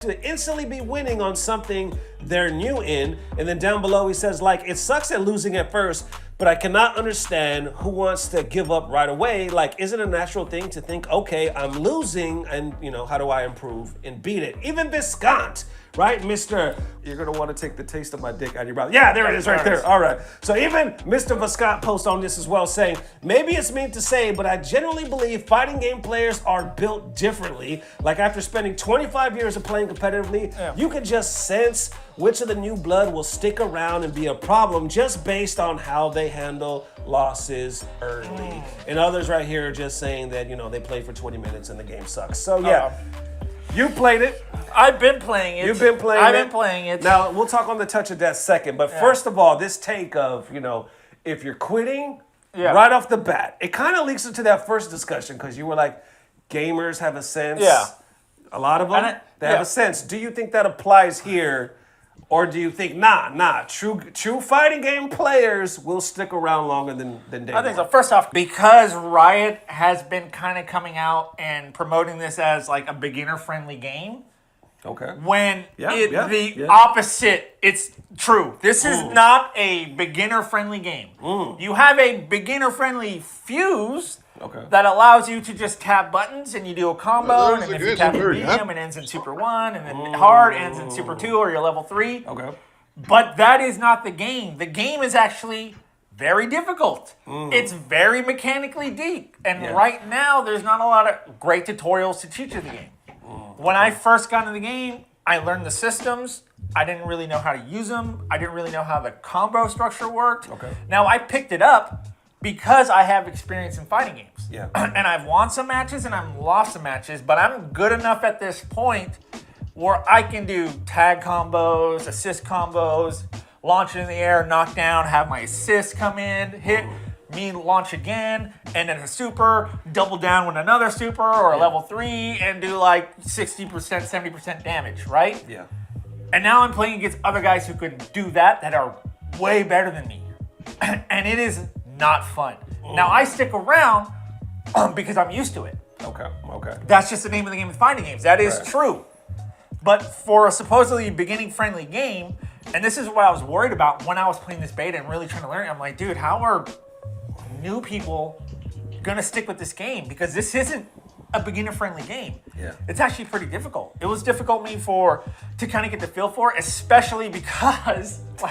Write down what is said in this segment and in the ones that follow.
to instantly be winning on something they're new in. And then down below he says, like, it sucks at losing at first, but I cannot understand who wants to give up right away. Like, is it a natural thing to think, okay, I'm losing, and how do I improve and beat it? Even Viscant, right, Mr. You're gonna want to take the taste of my dick out of your mouth. Yeah, there it is right there. All right. So even Mr. Viscant posts on this as well, saying, maybe it's mean to say, but I genuinely believe fighting game players are built differently. Like, after spending 25 years of playing competitively, you can just sense which of the new blood will stick around and be a problem just based on how they handle losses early. And others right here are just saying that, they played for 20 minutes and the game sucks. So yeah, you played it. I've been playing it. You've been playing it. I've been playing it. Now, we'll talk on the touch of death second, but first of all, this take of, if you're quitting right off the bat, it kind of leaks into that first discussion because you were like, gamers have a sense. Yeah. A lot of them, they have a sense. Do you think that applies here? Or do you think, nah, true fighting game players will stick around longer than day I think so. First off, because Riot has been kind of coming out and promoting this as like a beginner-friendly game, okay. When opposite, it's true. This is not a beginner-friendly game. You have a beginner-friendly fuse that allows you to just tap buttons and you do a combo, and then if you tap the medium, it ends in Super 1, and then hard ends in Super 2 or your level 3. Okay. But that is not the game. The game is actually very difficult. It's very mechanically deep. And right now, there's not a lot of great tutorials to teach you the game. When I first got into the game, I learned the systems. I didn't really know how to use them. I didn't really know how the combo structure worked. Okay. Now, I picked it up because I have experience in fighting games. Yeah. And I've won some matches and I've lost some matches, but I'm good enough at this point where I can do tag combos, assist combos, launch it in the air, knock down, have my assist come in, hit, me launch again, and then a super, double down with another super or a level 3 and do like 60%, 70% damage, right? Yeah. And now I'm playing against other guys who can do that are way better than me. And it is not fun. Now I stick around because I'm used to it. Okay. That's just the name of the game with fighting games. That is true. But for a supposedly beginning-friendly game, and this is what I was worried about when I was playing this beta and really trying to learn it, I'm like, dude, how are new people gonna stick with this game? Because this isn't a beginner-friendly game. Yeah. It's actually pretty difficult. It was difficult to kind of get the feel for it, especially because, it's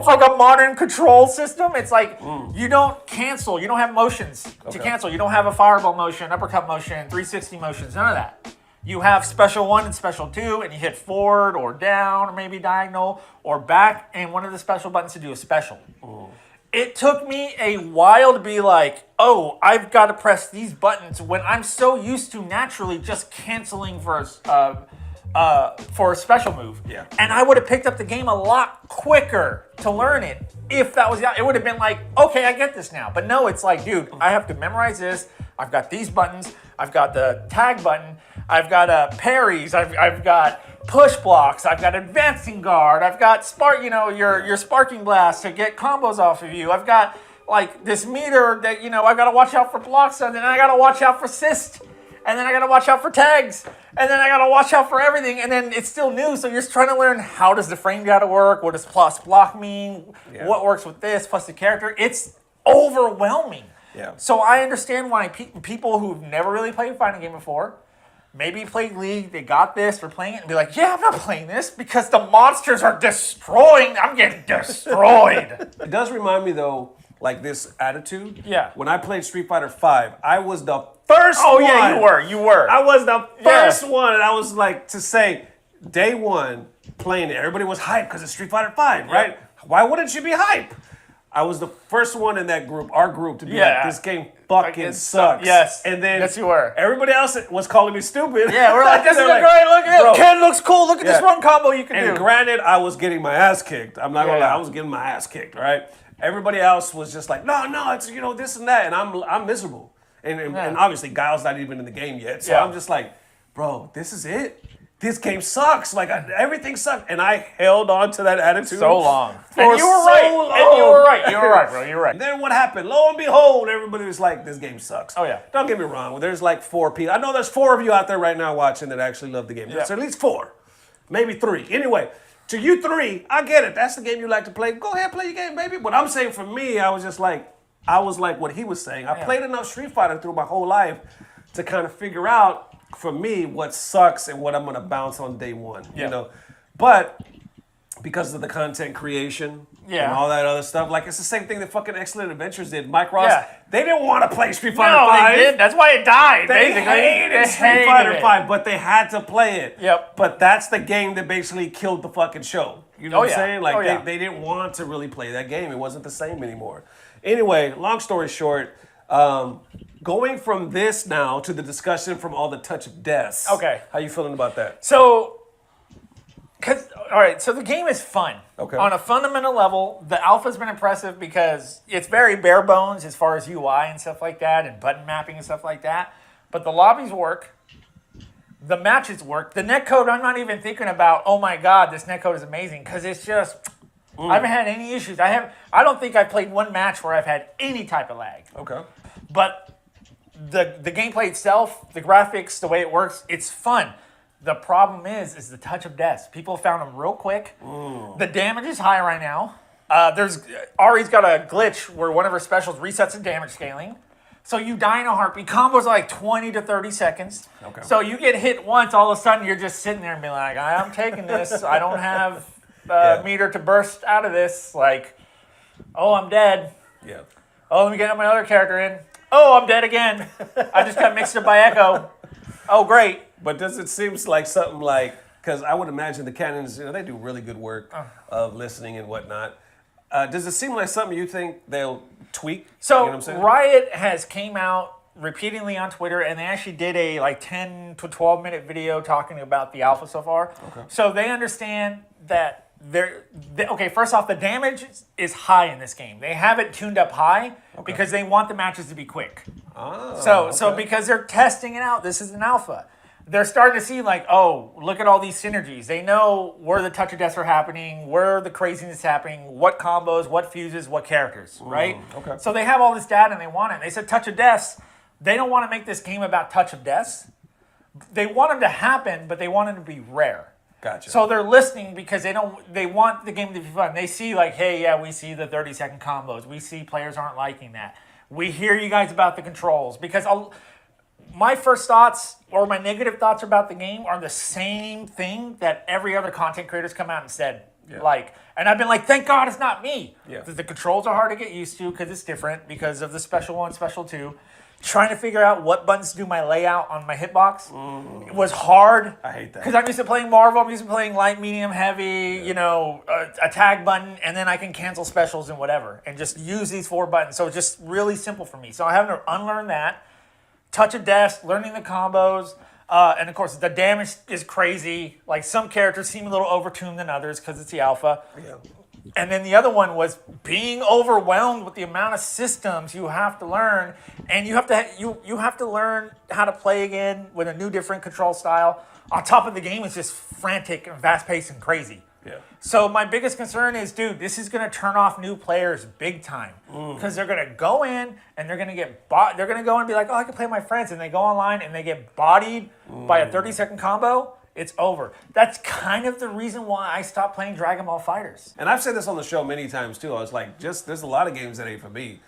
like a modern control system. It's like you don't cancel. You don't have motions to cancel. You don't have a fireball motion, uppercut motion, 360 motions, none of that. You have special 1 and special 2, and you hit forward or down or maybe diagonal or back, and one of the special buttons to do a special. It took me a while to be like, oh, I've got to press these buttons when I'm so used to naturally just canceling for a special move. Yeah. And I would have picked up the game a lot quicker to learn it if that was it would have been like, okay, I get this now. But no, it's like, dude, I have to memorize this. I've got these buttons. I've got the tag button. I've got parries. I've got push blocks. I've got advancing guard. I've got your sparking blast to get combos off of you. I've got like this meter that I got to watch out for blocks, and then I got to watch out for assist. And then I gotta watch out for tags. And then I gotta watch out for everything. And then it's still new, so you're just trying to learn how does the frame data work? What does plus block mean? Yeah. What works with this, plus the character? It's overwhelming. Yeah. So I understand why people who've never really played a fighting game before, maybe played League, they got this, they're playing it, and be like, yeah, I'm not playing this because the monsters are destroying. I'm getting destroyed. It does remind me, though, like this attitude. Yeah. When I played Street Fighter V, I was the first one. Oh, yeah, you were. I was the first one, and I was like, to say, day one, playing it, everybody was hyped because it's Street Fighter V, right? Why wouldn't you be hyped? I was the first one in that group, our group, to be like, this game fucking sucks. Yes. And then yes, you were. Everybody else was calling me stupid. Yeah, we're like, this is a great look at it. Ken looks cool. Look at this one combo you can do. And granted, I was getting my ass kicked. I'm not gonna lie, I was getting my ass kicked, right? Everybody else was just like, no, it's this and that, and I'm miserable. And obviously, Guile's not even in the game yet, so I'm just like, bro, this is it. this game sucks. Like everything sucked, and I held on to that attitude So long. For And you were so right. long. And you were right. You were right, bro. You're right. And then what happened? Lo and behold, everybody was like, "This game sucks." Oh, yeah. Don't get me wrong. There's like 4 people. I know there's 4 of you out there right now watching that actually love the game. There's at least 4, maybe 3. Anyway, to you 3, I get it. That's the game you like to play. Go ahead, play your game, baby. But I'm saying for me, I was like what he was saying. I played enough Street Fighter through my whole life to kind of figure out, for me, what sucks and what I'm gonna bounce on day one. You know, but because of the content creation and all that other stuff, like it's the same thing that fucking Excellent Adventures did. Mike Ross, they didn't want to play Street Fighter No, 5. they did. That's why it died. They basically. hated Street Fighter 5, but they had to play it. Yep. But that's the game that basically killed the fucking show. You know what I'm saying? Like they they didn't want to really play that game. It wasn't the same anymore. Anyway, long story short, going from this now to the discussion from all the touch of deaths. Okay. How you feeling about that? So, all right, so the game is fun. Okay. On a fundamental level, the alpha's been impressive because it's very bare bones as far as UI and stuff like that and button mapping and stuff like that. But the lobbies work. The matches work. The netcode, I'm not even thinking about, oh my God, this netcode is amazing, because it's just, I haven't had any issues. I don't think I've played one match where I've had any type of lag. Okay. But the gameplay itself, the graphics, the way it works, it's fun. The problem is the touch of death. People found them real quick. The damage is high right now. Ari's got a glitch where one of her specials resets the damage scaling. So you die in a heartbeat. Combos are like 20 to 30 seconds. Okay. So you get hit once, all of a sudden you're just sitting there and being like, I'm taking this. I don't have meter to burst out of this. Like, oh, I'm dead. Yeah. Oh, let me get my other character in. Oh, I'm dead again. I just got mixed up by Echo. Oh, great. But does it seem like something like, because I would imagine the canons, they do really good work of listening and whatnot. Does it seem like something you think they'll tweak? So you know what I'm saying? Riot has came out repeatedly on Twitter, and they actually did a 10 to 12 minute video talking about the alpha so far. Okay. So they understand that okay, first off, the damage is high in this game. They have it tuned up high because they want the matches to be quick. So because they're testing it out, this is an alpha. They're starting to see like, oh, look at all these synergies. They know where the touch of deaths are happening, where the craziness is happening, what combos, what fuses, what characters, right? Okay. So they have all this data and they want it. They said touch of deaths. They don't want to make this game about touch of deaths. They want them to happen, but they want them to be rare. Gotcha. So they're listening because they want the game to be fun. They see like, hey, yeah, we see the 30-second combos. We see players aren't liking that. We hear you guys about the controls because my first thoughts or my negative thoughts about the game are the same thing that every other content creator's come out and said. Yeah. And I've been like, thank God it's not me. Yeah. The controls are hard to get used to because it's different because of the Special 1, Special 2. Trying to figure out what buttons to do my layout on my hitbox. It was hard. I hate that. Because I'm used to playing Marvel, I'm used to playing light, medium, heavy, a tag button, and then I can cancel specials and whatever, and just use these 4 buttons. So it's just really simple for me. So I have to unlearn that. Touch of death, learning the combos, and of course the damage is crazy. Like some characters seem a little overtuned than others because it's the alpha. Yeah. And then the other one was being overwhelmed with the amount of systems you have to learn, and you have to learn how to play again with a new, different control style. On top of the game, it's just frantic and fast-paced and crazy. Yeah. So my biggest concern is, dude, this is going to turn off new players big time because they're going to go in and they're going to get they're going to go and be like, oh, I can play with my friends, and they go online and they get bodied by a 30-second combo. It's over. That's kind of the reason why I stopped playing Dragon Ball FighterZ. And I've said this on the show many times too. I was like, there's a lot of games that ain't for me.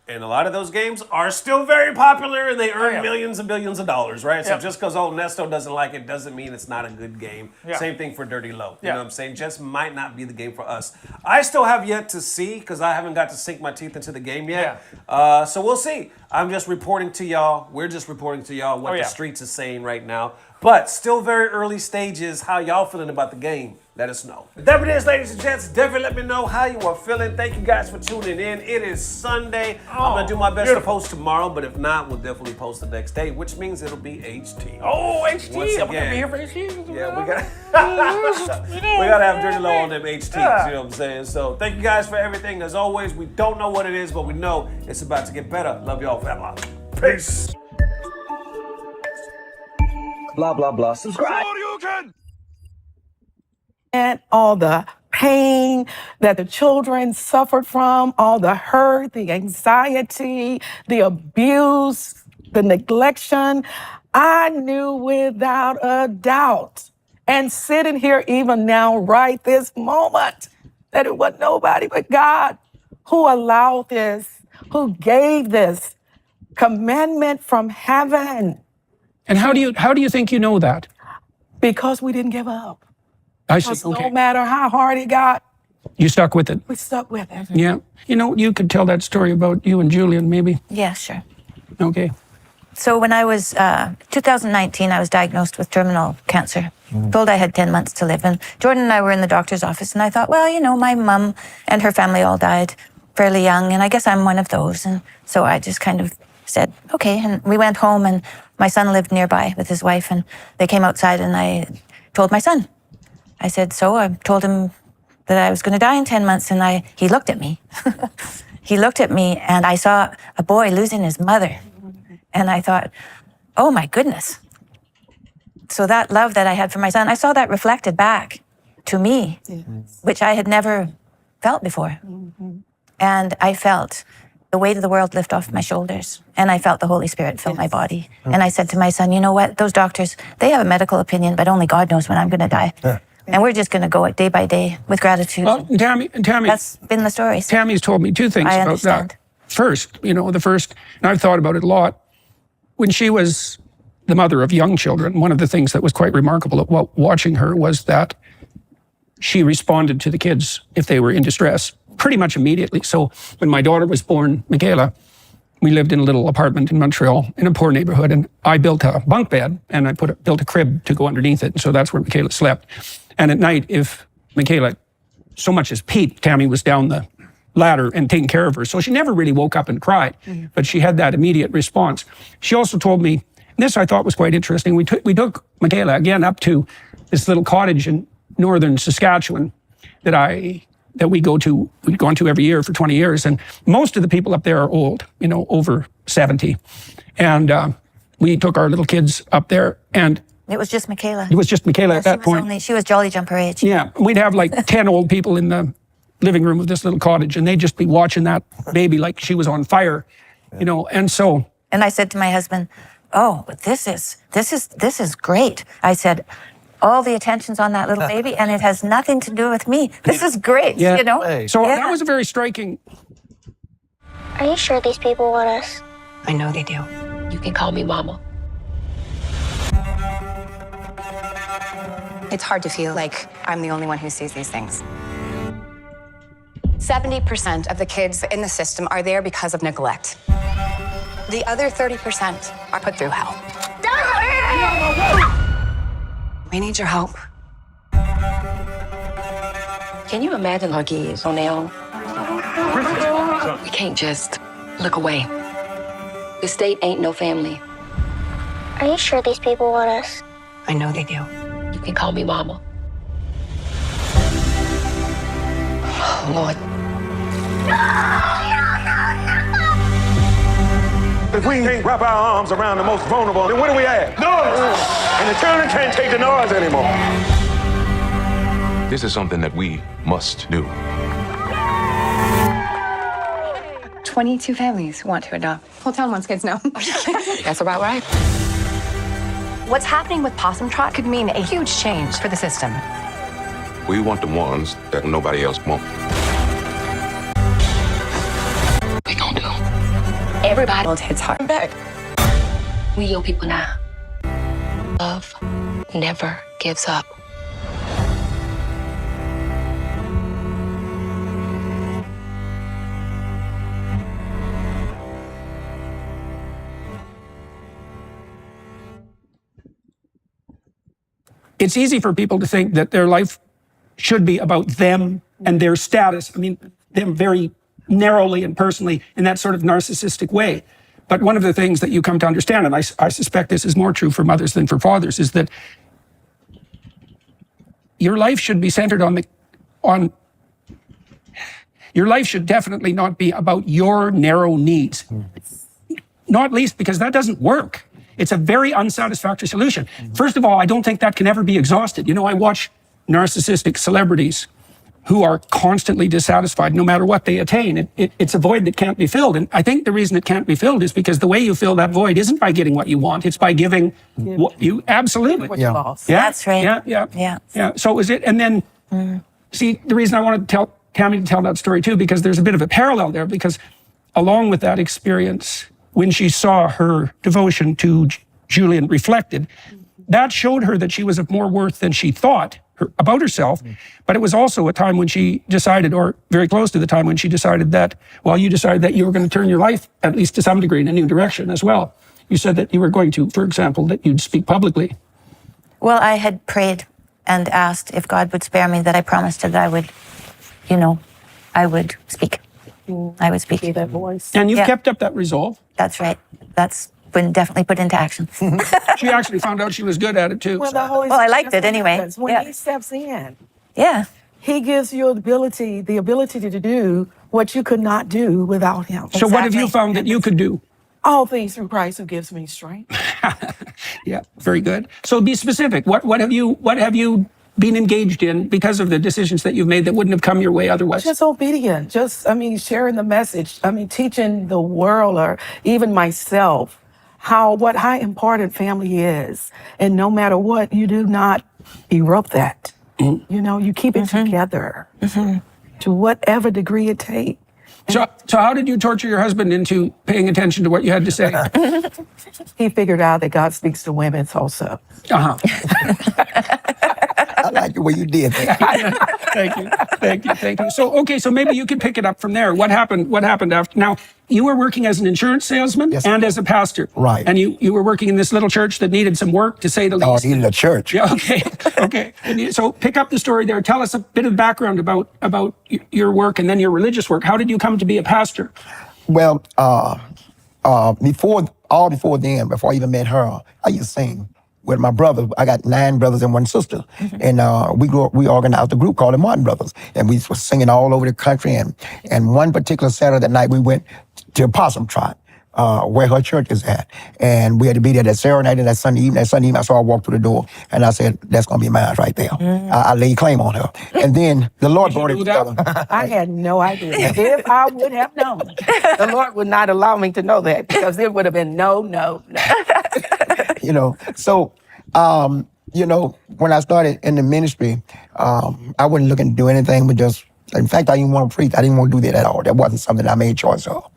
And a lot of those games are still very popular and they earn millions and billions of dollars, right? So just because old Nesto doesn't like it doesn't mean it's not a good game. Same thing for Dirty Low. You know what I'm saying? Just might not be the game for us. I still have yet to see because I haven't got to sink my teeth into the game yet. So we'll see. I'm just reporting to y'all. We're just reporting to y'all what the streets is saying right now. But still very early stages. How y'all feeling about the game? Let us know. There it is, ladies and gents. Definitely let me know how you are feeling. Thank you guys for tuning in. It is Sunday. I'm going to do my best to post tomorrow, but if not, we'll definitely post the next day, which means it'll be HT. Oh, HT. I'm going to be here for HT. Yeah, we got to have Dirty Low on them HTs, you know what I'm saying? So thank you guys for everything. As always, we don't know what it is, but we know it's about to get better. Love y'all, fella. Peace. Blah, blah, blah. Subscribe. spoken! And all the pain that the children suffered from, all the hurt, the anxiety, the abuse, the neglection, I knew without a doubt, and sitting here even now, right this moment, that it was nobody but God who allowed this, who gave this commandment from heaven. And how do you think you know that? Because we didn't give up. I see. Because Okay. no matter how hard it got, You stuck with it. we stuck with it. Yeah. You know, you could tell that story about you and Julian, maybe. Yeah, sure. Okay. So when I was 2019, I was diagnosed with terminal cancer. Told I had 10 months to live. And Jordan and I were in the doctor's office, and I thought, well, you know, my mom and her family all died fairly young, and I guess I'm one of those. And so I just kind of said, okay. And we went home, and my son lived nearby with his wife, and they came outside, and I told my son. I said, so I told him that I was going to die in 10 months, and he looked at me. He looked at me, and I saw a boy losing his mother. And I thought, oh my goodness. So that love that I had for my son, I saw that reflected back to me, which I had never felt before. And I felt the weight of the world lift off my shoulders. And I felt the Holy Spirit fill my body. And I said to my son, you know what? Those doctors, they have a medical opinion, but only God knows when I'm going to die. And we're just going to go it day by day with gratitude. Well, Tammy, That's been the story. Tammy's told me two things I about understand. that. First, you know, and I've thought about it a lot. When she was the mother of young children, one of the things that was quite remarkable about watching her was that she responded to the kids if they were in distress pretty much immediately. So when my daughter was born, Michaela, we lived in a little apartment in Montreal in a poor neighborhood, and I built a bunk bed and I built a crib to go underneath it. And so that's where Michaela slept. And at night, if Michaela so much as peeped, Tammy was down the ladder and taking care of her. So she never really woke up and cried, but she had that immediate response. She also told me, this I thought was quite interesting, we took Michaela again up to this little cottage in northern Saskatchewan that we'd gone to every year for 20 years. And most of the people up there are old, you know, over 70. And we took our little kids up there, and It was just Michaela. it was just Michaela at that point. She was Jolly Jumper age. Yeah, we'd have like 10 old people in the living room of this little cottage, and they'd just be watching that baby like she was on fire, you know. And so, And I said to my husband, oh, but this is great. I said, all the attention's on that little baby, and it has nothing to do with me. This is great, you know? so that was a very striking. Are you sure these people want us? I know they do. You can call me Mama. It's hard to feel like I'm the only one who sees these things. 70% of the kids in the system are there because of neglect. The other 30% are put through hell. We need your help. Can you imagine our kids on their own? We can't just look away. The state ain't no family. Are you sure these people want us? I know they do. You can call me Mama. Oh, Lord. If we can't wrap our arms around the most vulnerable, then what are we at? Noise! And the children can't take the noise anymore. This is something that we must do. 22 families want to adopt. Whole town wants kids now. That's about right. What's happening with Possum Trot could mean a huge change for the system. We want the ones that nobody else wants. We gon' do. Everybody hits hard back. We young people now. Love never gives up. It's easy for people to think that their life should be about them and their status. I mean, them very narrowly and personally in that sort of narcissistic way. But one of the things that you come to understand, and I suspect this is more true for mothers than for fathers, is that your life should be centered on your life should definitely not be about your narrow needs. Not least because that doesn't work. It's a very unsatisfactory solution. First of all, I don't think that can ever be exhausted. I watch narcissistic celebrities who are constantly dissatisfied no matter what they attain. It's a void that can't be filled. And I think the reason it can't be filled is because the way you fill that void isn't by getting what you want, it's by giving what you absolutely. What you lost. Yeah, That's right. Yeah. So is it, and then, see, the reason I wanted to tell Tammy to tell that story too, because there's a bit of a parallel there, because along with that experience, when she saw her devotion to Julian reflected, that showed her that she was of more worth than she thought about herself. But it was also a time when she decided, or very close to the time when she decided that, you decided that you were going to turn your life, at least to some degree, in a new direction as well. You said that you were going to, for example, that you'd speak publicly. Well, I had prayed and asked if God would spare me, that I promised that I would, I would speak. I would speak. That voice. And you've kept up that resolve. That's right. That's been definitely put into action. She actually found out she was good at it too. Well, the Holy Well, I liked Spirit it anyway. happens When Yeah. he steps in, Yeah. he gives you the ability to do what you could not do without him. So what have you Exactly. found that you could do? All things through Christ who gives me strength. Yeah, very good. So be specific. What have you been engaged in because of the decisions that you've made that wouldn't have come your way otherwise? Just obedient. Sharing the message. Teaching the world or even myself how important family is. And no matter what, you do not erupt that. You keep it together to whatever degree it takes. So how did you torture your husband into paying attention to what you had to say? He figured out that God speaks to women also. I like the way you did that. Thank you. So maybe you could pick it up from there. What happened after? Now, you were working as an insurance salesman and as a pastor. Right. And you were working in this little church that needed some work, to say the least. Oh, in a church. Yeah, okay. So pick up the story there. Tell us a bit of background about your work and then your religious work. How did you come to be a pastor? Well, before I even met her, I used to sing with my brother. I got 9 brothers and 1 sister. And we organized a group called the Martin Brothers. And we were singing all over the country. And one particular Saturday night, we went to Possum Trot, where her church is at. And we had to be there that Saturday night and that Sunday evening. That Sunday evening, I saw her walk through the door. And I said, that's going to be mine right there. I laid claim on her. And then the Lord brought it together. I had no idea. If I would have known, the Lord would not allow me to know that, because it would have been no. So, when I started in the ministry, I wasn't looking to do anything but just, in fact, I didn't want to preach. I didn't want to do that at all. That wasn't something I made choice of.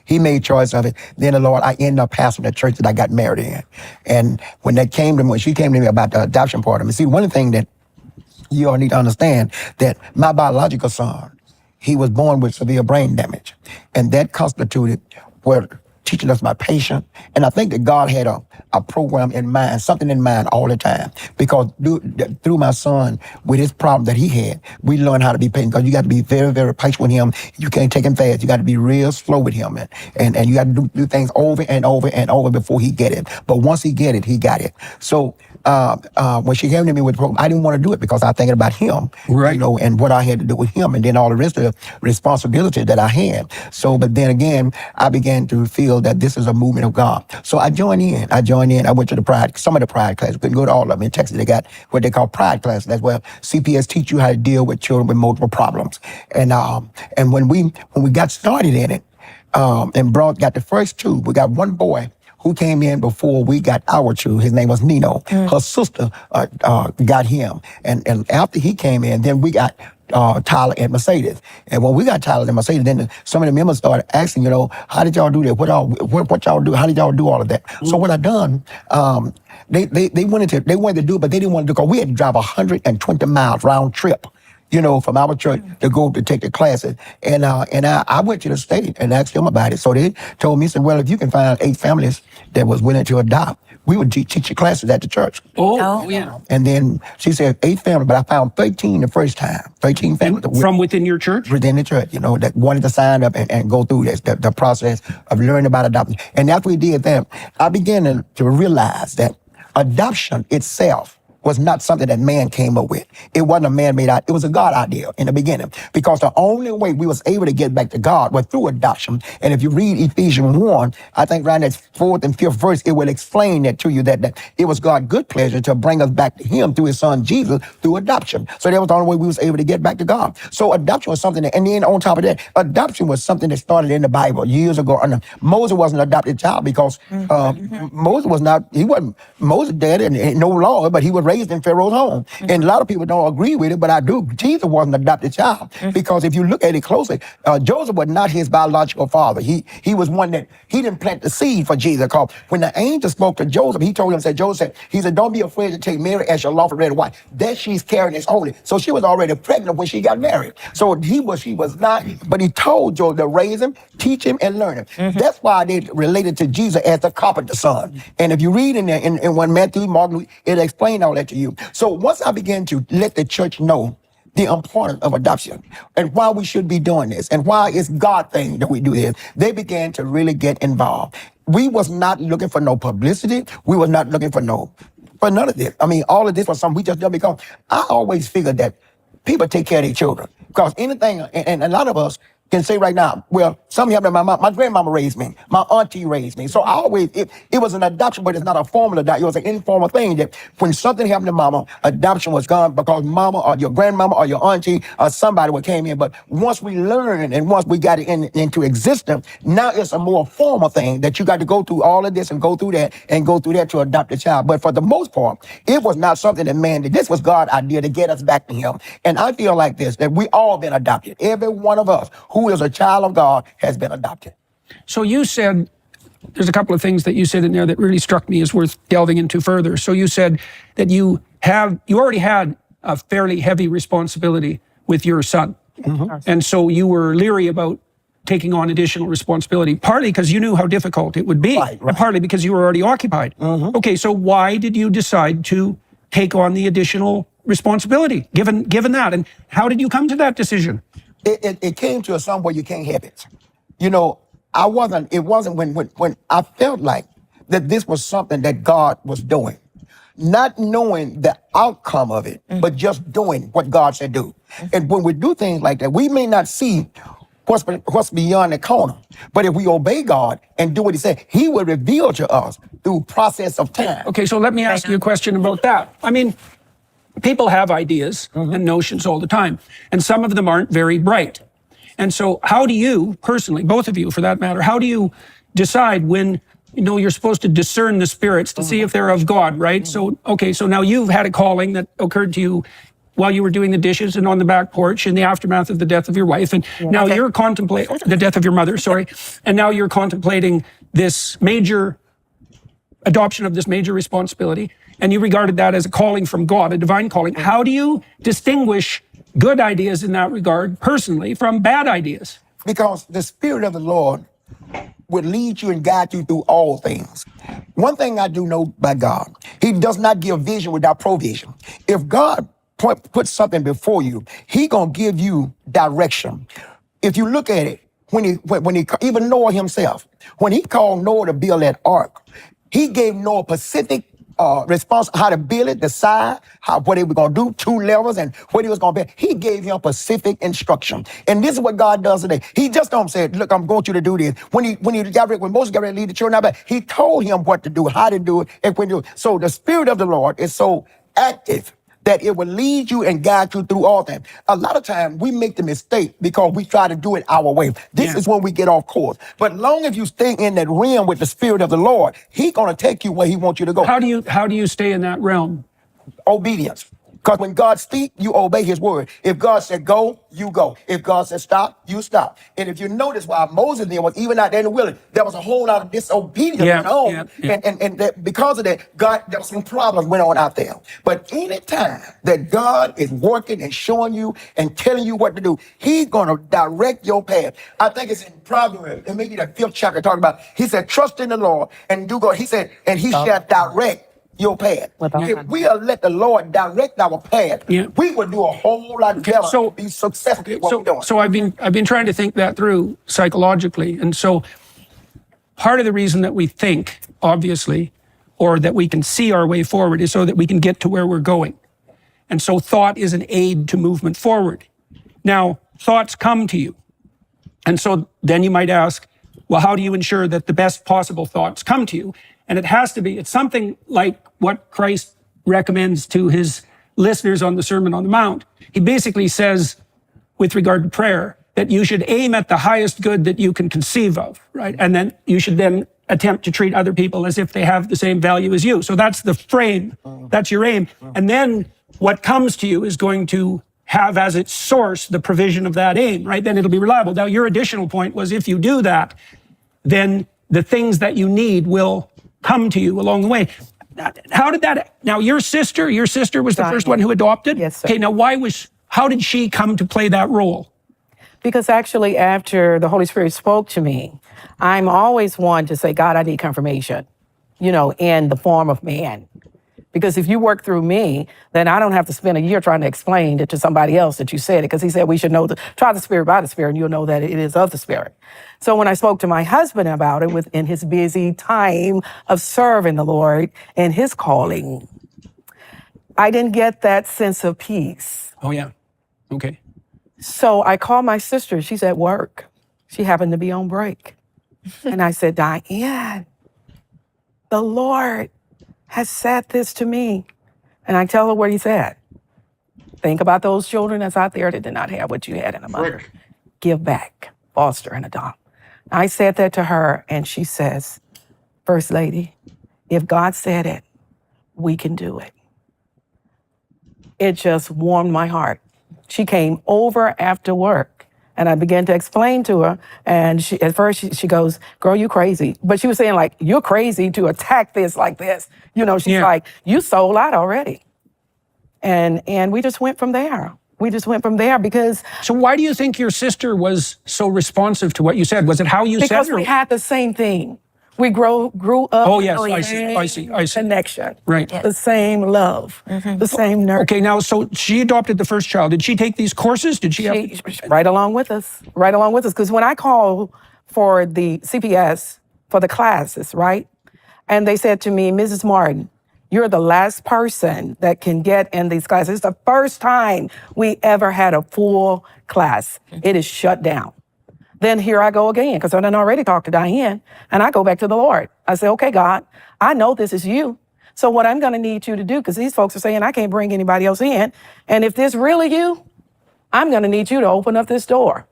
He made choice of it. Then the Lord, I ended up pastoring the church that I got married in. And when she came to me about the adoption part of it, see, one thing that you all need to understand, that my biological son, he was born with severe brain damage. And that constituted teaching us about patience. And I think that God had a program in mind, something in mind all the time. Because through my son, with his problem that he had, we learned how to be patient. Because you got to be very, very patient with him. You can't take him fast. You got to be real slow with him. And you got to do things over and over and over before he get it. But once he get it, he got it. So when she came to me with the program, I didn't want to do it because I was thinking about him, right. And what I had to do with him, and then all the rest of the responsibility that I had. So, but then again, I began to feel that this is a movement of God. So I joined in. I went to some of the pride classes. Couldn't go to all of them. In Texas, they got what they call pride classes. That's where CPS teach you how to deal with children with multiple problems. And when we got started in it, and got the first 2, we got 1 boy who came in before we got our 2. His name was Nino. Her sister got him. And after he came in, then we got Tyler and Mercedes. And when we got Tyler and Mercedes, then some of the members started asking, how did y'all do that? What y'all do? How did y'all do all of that? So what I done, they wanted to do it, but they didn't want to do it because we had to drive 120 miles round trip, from our church to go to take the classes. And I went to the state and asked them about it. So they told me, said, well, if you can find 8 families that was willing to adopt, we would teach your classes at the church. Oh, yeah. And then she said 8 families, but I found 13 the first time. 13 families. From within your church? Within the church, that wanted to sign up and go through this, the process of learning about adoption. And after we did that, I began to realize that adoption itself was not something that man came up with. It wasn't a man-made idea. It was a God idea in the beginning. Because the only way we was able to get back to God was through adoption. And if you read Ephesians 1, I think around that 4th and 5th verse, it will explain that to you that it was God's good pleasure to bring us back to him through his son Jesus through adoption. So that was the only way we was able to get back to God. So adoption was something that, and then on top of that, adoption was something that started in the Bible years ago. Moses wasn't an adopted child because Moses wasn't Moses' daddy and no law, but he was raised in Pharaoh's home. And a lot of people don't agree with it, but I do. Jesus wasn't an adopted child because if you look at it closely, Joseph was not his biological father. He was one that, he didn't plant the seed for Jesus. Because when the angel spoke to Joseph, he told him, he said, don't be afraid to take Mary as your lawful wedded wife. That she's carrying is holy. So she was already pregnant when she got married. So she was not, but he told Joseph to raise him, teach him, and learn him. That's why they related to Jesus as the carpenter's son. And if you read in there, in one Matthew, Mark, it'll explain all that to you. So once I began to let the church know the importance of adoption and why we should be doing this and why it's God thing that we do this, they began to really get involved. We was not looking for no publicity. We was not looking for none of this. I mean, all of this was something we just done because I always figured that people take care of their children. Because anything, and a lot of us can say right now, well, something happened to my mom. My grandmama raised me. My auntie raised me. So I always, it was an adoption, but it's not a formal adoption. It was an informal thing that when something happened to mama, adoption was gone because mama or your grandmama or your auntie or somebody would came in. But once we learned and once we got it into existence, now it's a more formal thing that you got to go through all of this and go through that and go through that to adopt a child. But for the most part, it was not something that man did. This was God's idea to get us back to him. And I feel like this, that we all been adopted. Every one of us who is a child of God has been adopted. So you said, there's a couple of things that you said in there that really struck me as worth delving into further. So you said that you already had a fairly heavy responsibility with your son. And so you were leery about taking on additional responsibility, partly because you knew how difficult it would be, and partly because you were already occupied. Okay, so why did you decide to take on the additional responsibility, given that? And how did you come to that decision? It came to a sum where you can't have it. You know, it wasn't when I felt like that this was something that God was doing, not knowing the outcome of it, but just doing what God said do. And when we do things like that, we may not see what's beyond the corner, but if we obey God and do what he said, he will reveal to us through process of time. Okay, so let me ask you a question about that. I mean, people have ideas and notions all the time, and some of them aren't very bright. And so how do you, personally, both of you for that matter, how do you decide when, you're supposed to discern the spirits to see if they're of God, right? So, okay, so now you've had a calling that occurred to you while you were doing the dishes and on the back porch in the aftermath of the death of your wife. And now you're contemplating, the death of your mother, sorry. And now you're contemplating this major adoption of this major responsibility. And you regarded that as a calling from God, a divine calling. How do you distinguish good ideas in that regard, personally, from bad ideas? Because the Spirit of the Lord would lead you and guide you through all things. One thing I do know by God, he does not give vision without provision. If God puts something before you, he gonna give you direction. If you look at it, when he even Noah himself, when he called Noah to build that ark, he gave Noah specific response how to build it, the size, what they were going to do, 2 levels, and what he was going to build. He gave him specific instruction. And this is what God does today. He just don't say, look, I'm going you to do this. When Moses got ready to lead the children out, he told him what to do, how to do it, and when to do it. So the Spirit of the Lord is so active that it will lead you and guide you through all things. A lot of times we make the mistake because we try to do it our way. This is when we get off course. But long as you stay in that realm with the Spirit of the Lord, he's going to take you where he wants you to go. How do you stay in that realm? Obedience. Because when God speaks, you obey his word. If God said go, you go. If God said stop, you stop. And if you notice while Moses there was even out there in the wilderness, there was a whole lot of disobedience going on. And that because of that, there was some problems went on out there. But any time that God is working and showing you and telling you what to do, he's going to direct your path. I think it's in Proverbs, and maybe the 5th chapter talking about, he said, trust in the Lord and do God. He said, and he shall direct your path. If we let the Lord direct our path, we would do a whole lot better. So be successful at what we're doing. So I've been trying to think that through psychologically, and so part of the reason that we think, obviously, or that we can see our way forward is so that we can get to where we're going. And so thought is an aid to movement forward. Now, thoughts come to you. And so then you might ask, well, how do you ensure that the best possible thoughts come to you? And it has to be, it's something like what Christ recommends to his listeners on the Sermon on the Mount. He basically says, with regard to prayer, that you should aim at the highest good that you can conceive of, right? And then you should then attempt to treat other people as if they have the same value as you. So that's the frame, that's your aim. And then what comes to you is going to have as its source the provision of that aim, right? Then it'll be reliable. Now, your additional point was if you do that, then the things that you need will come to you along the way. How did that, now your sister was the first one who adopted? Yes, sir. Okay, now how did she come to play that role? Because actually, after the Holy Spirit spoke to me, I'm always one to say, God, I need confirmation, in the form of man. Because if you work through me, then I don't have to spend a year trying to explain it to somebody else that you said it. Because he said we should try the Spirit by the Spirit, and you'll know that it is of the Spirit. So when I spoke to my husband about it within his busy time of serving the Lord and his calling, I didn't get that sense of peace. Oh, yeah. Okay. So I called my sister. She's at work. She happened to be on break. And I said, Diane, the Lord has said this to me. And I tell her what he said. Think about those children that's out there that did not have what you had in a mother. Give back, foster, and adopt. I said that to her, and she says, First Lady, if God said it, we can do it. It just warmed my heart. She came over after work, and I began to explain to her, and at first she goes, girl, you crazy. But she was saying, like, you're crazy to attack this like this. She's like, you sold out already. And we just went from there. Because... So why do you think your sister was so responsive to what you said? Was it how you said it? Because we had the same thing. We grew up. Oh, yes, I see. Connection. Right. The same love, the same nurture. Okay, now, so she adopted the first child. Did she take these courses? Did she have... Right along with us. Because when I called for the CPS, for the classes, right? And they said to me, Mrs. Martin, you're the last person that can get in these classes. It's the first time we ever had a full class. It is shut down. Then here I go again, because I done already talked to Diane, and I go back to the Lord. I say, okay, God, I know this is you. So what I'm going to need you to do, because these folks are saying I can't bring anybody else in, and if this really you, I'm going to need you to open up this door.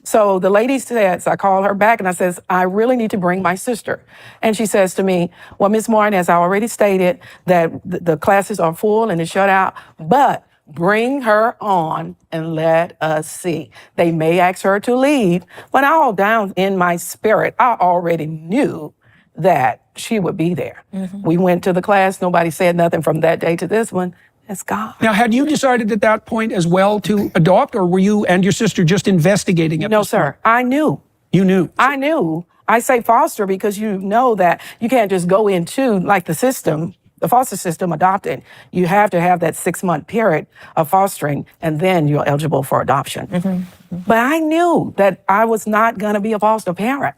So the lady says, I call her back, and I says, I really need to bring my sister. And she says to me, well, Ms. Martin, as I already stated, that the classes are full and it's shut out, but bring her on and let us see. They may ask her to leave, but all down in my spirit, I already knew that she would be there. We went to the class. Nobody said nothing from that day to this one. It's God. Now, had you decided at that point as well to adopt, or were you and your sister just investigating it? No, sir. I knew. You knew? I knew. I say foster because you know that you can't just go into, like, the system, the foster system, adopted. You have to have that 6-month period of fostering, and then you're eligible for adoption. But I knew that I was not going to be a foster parent.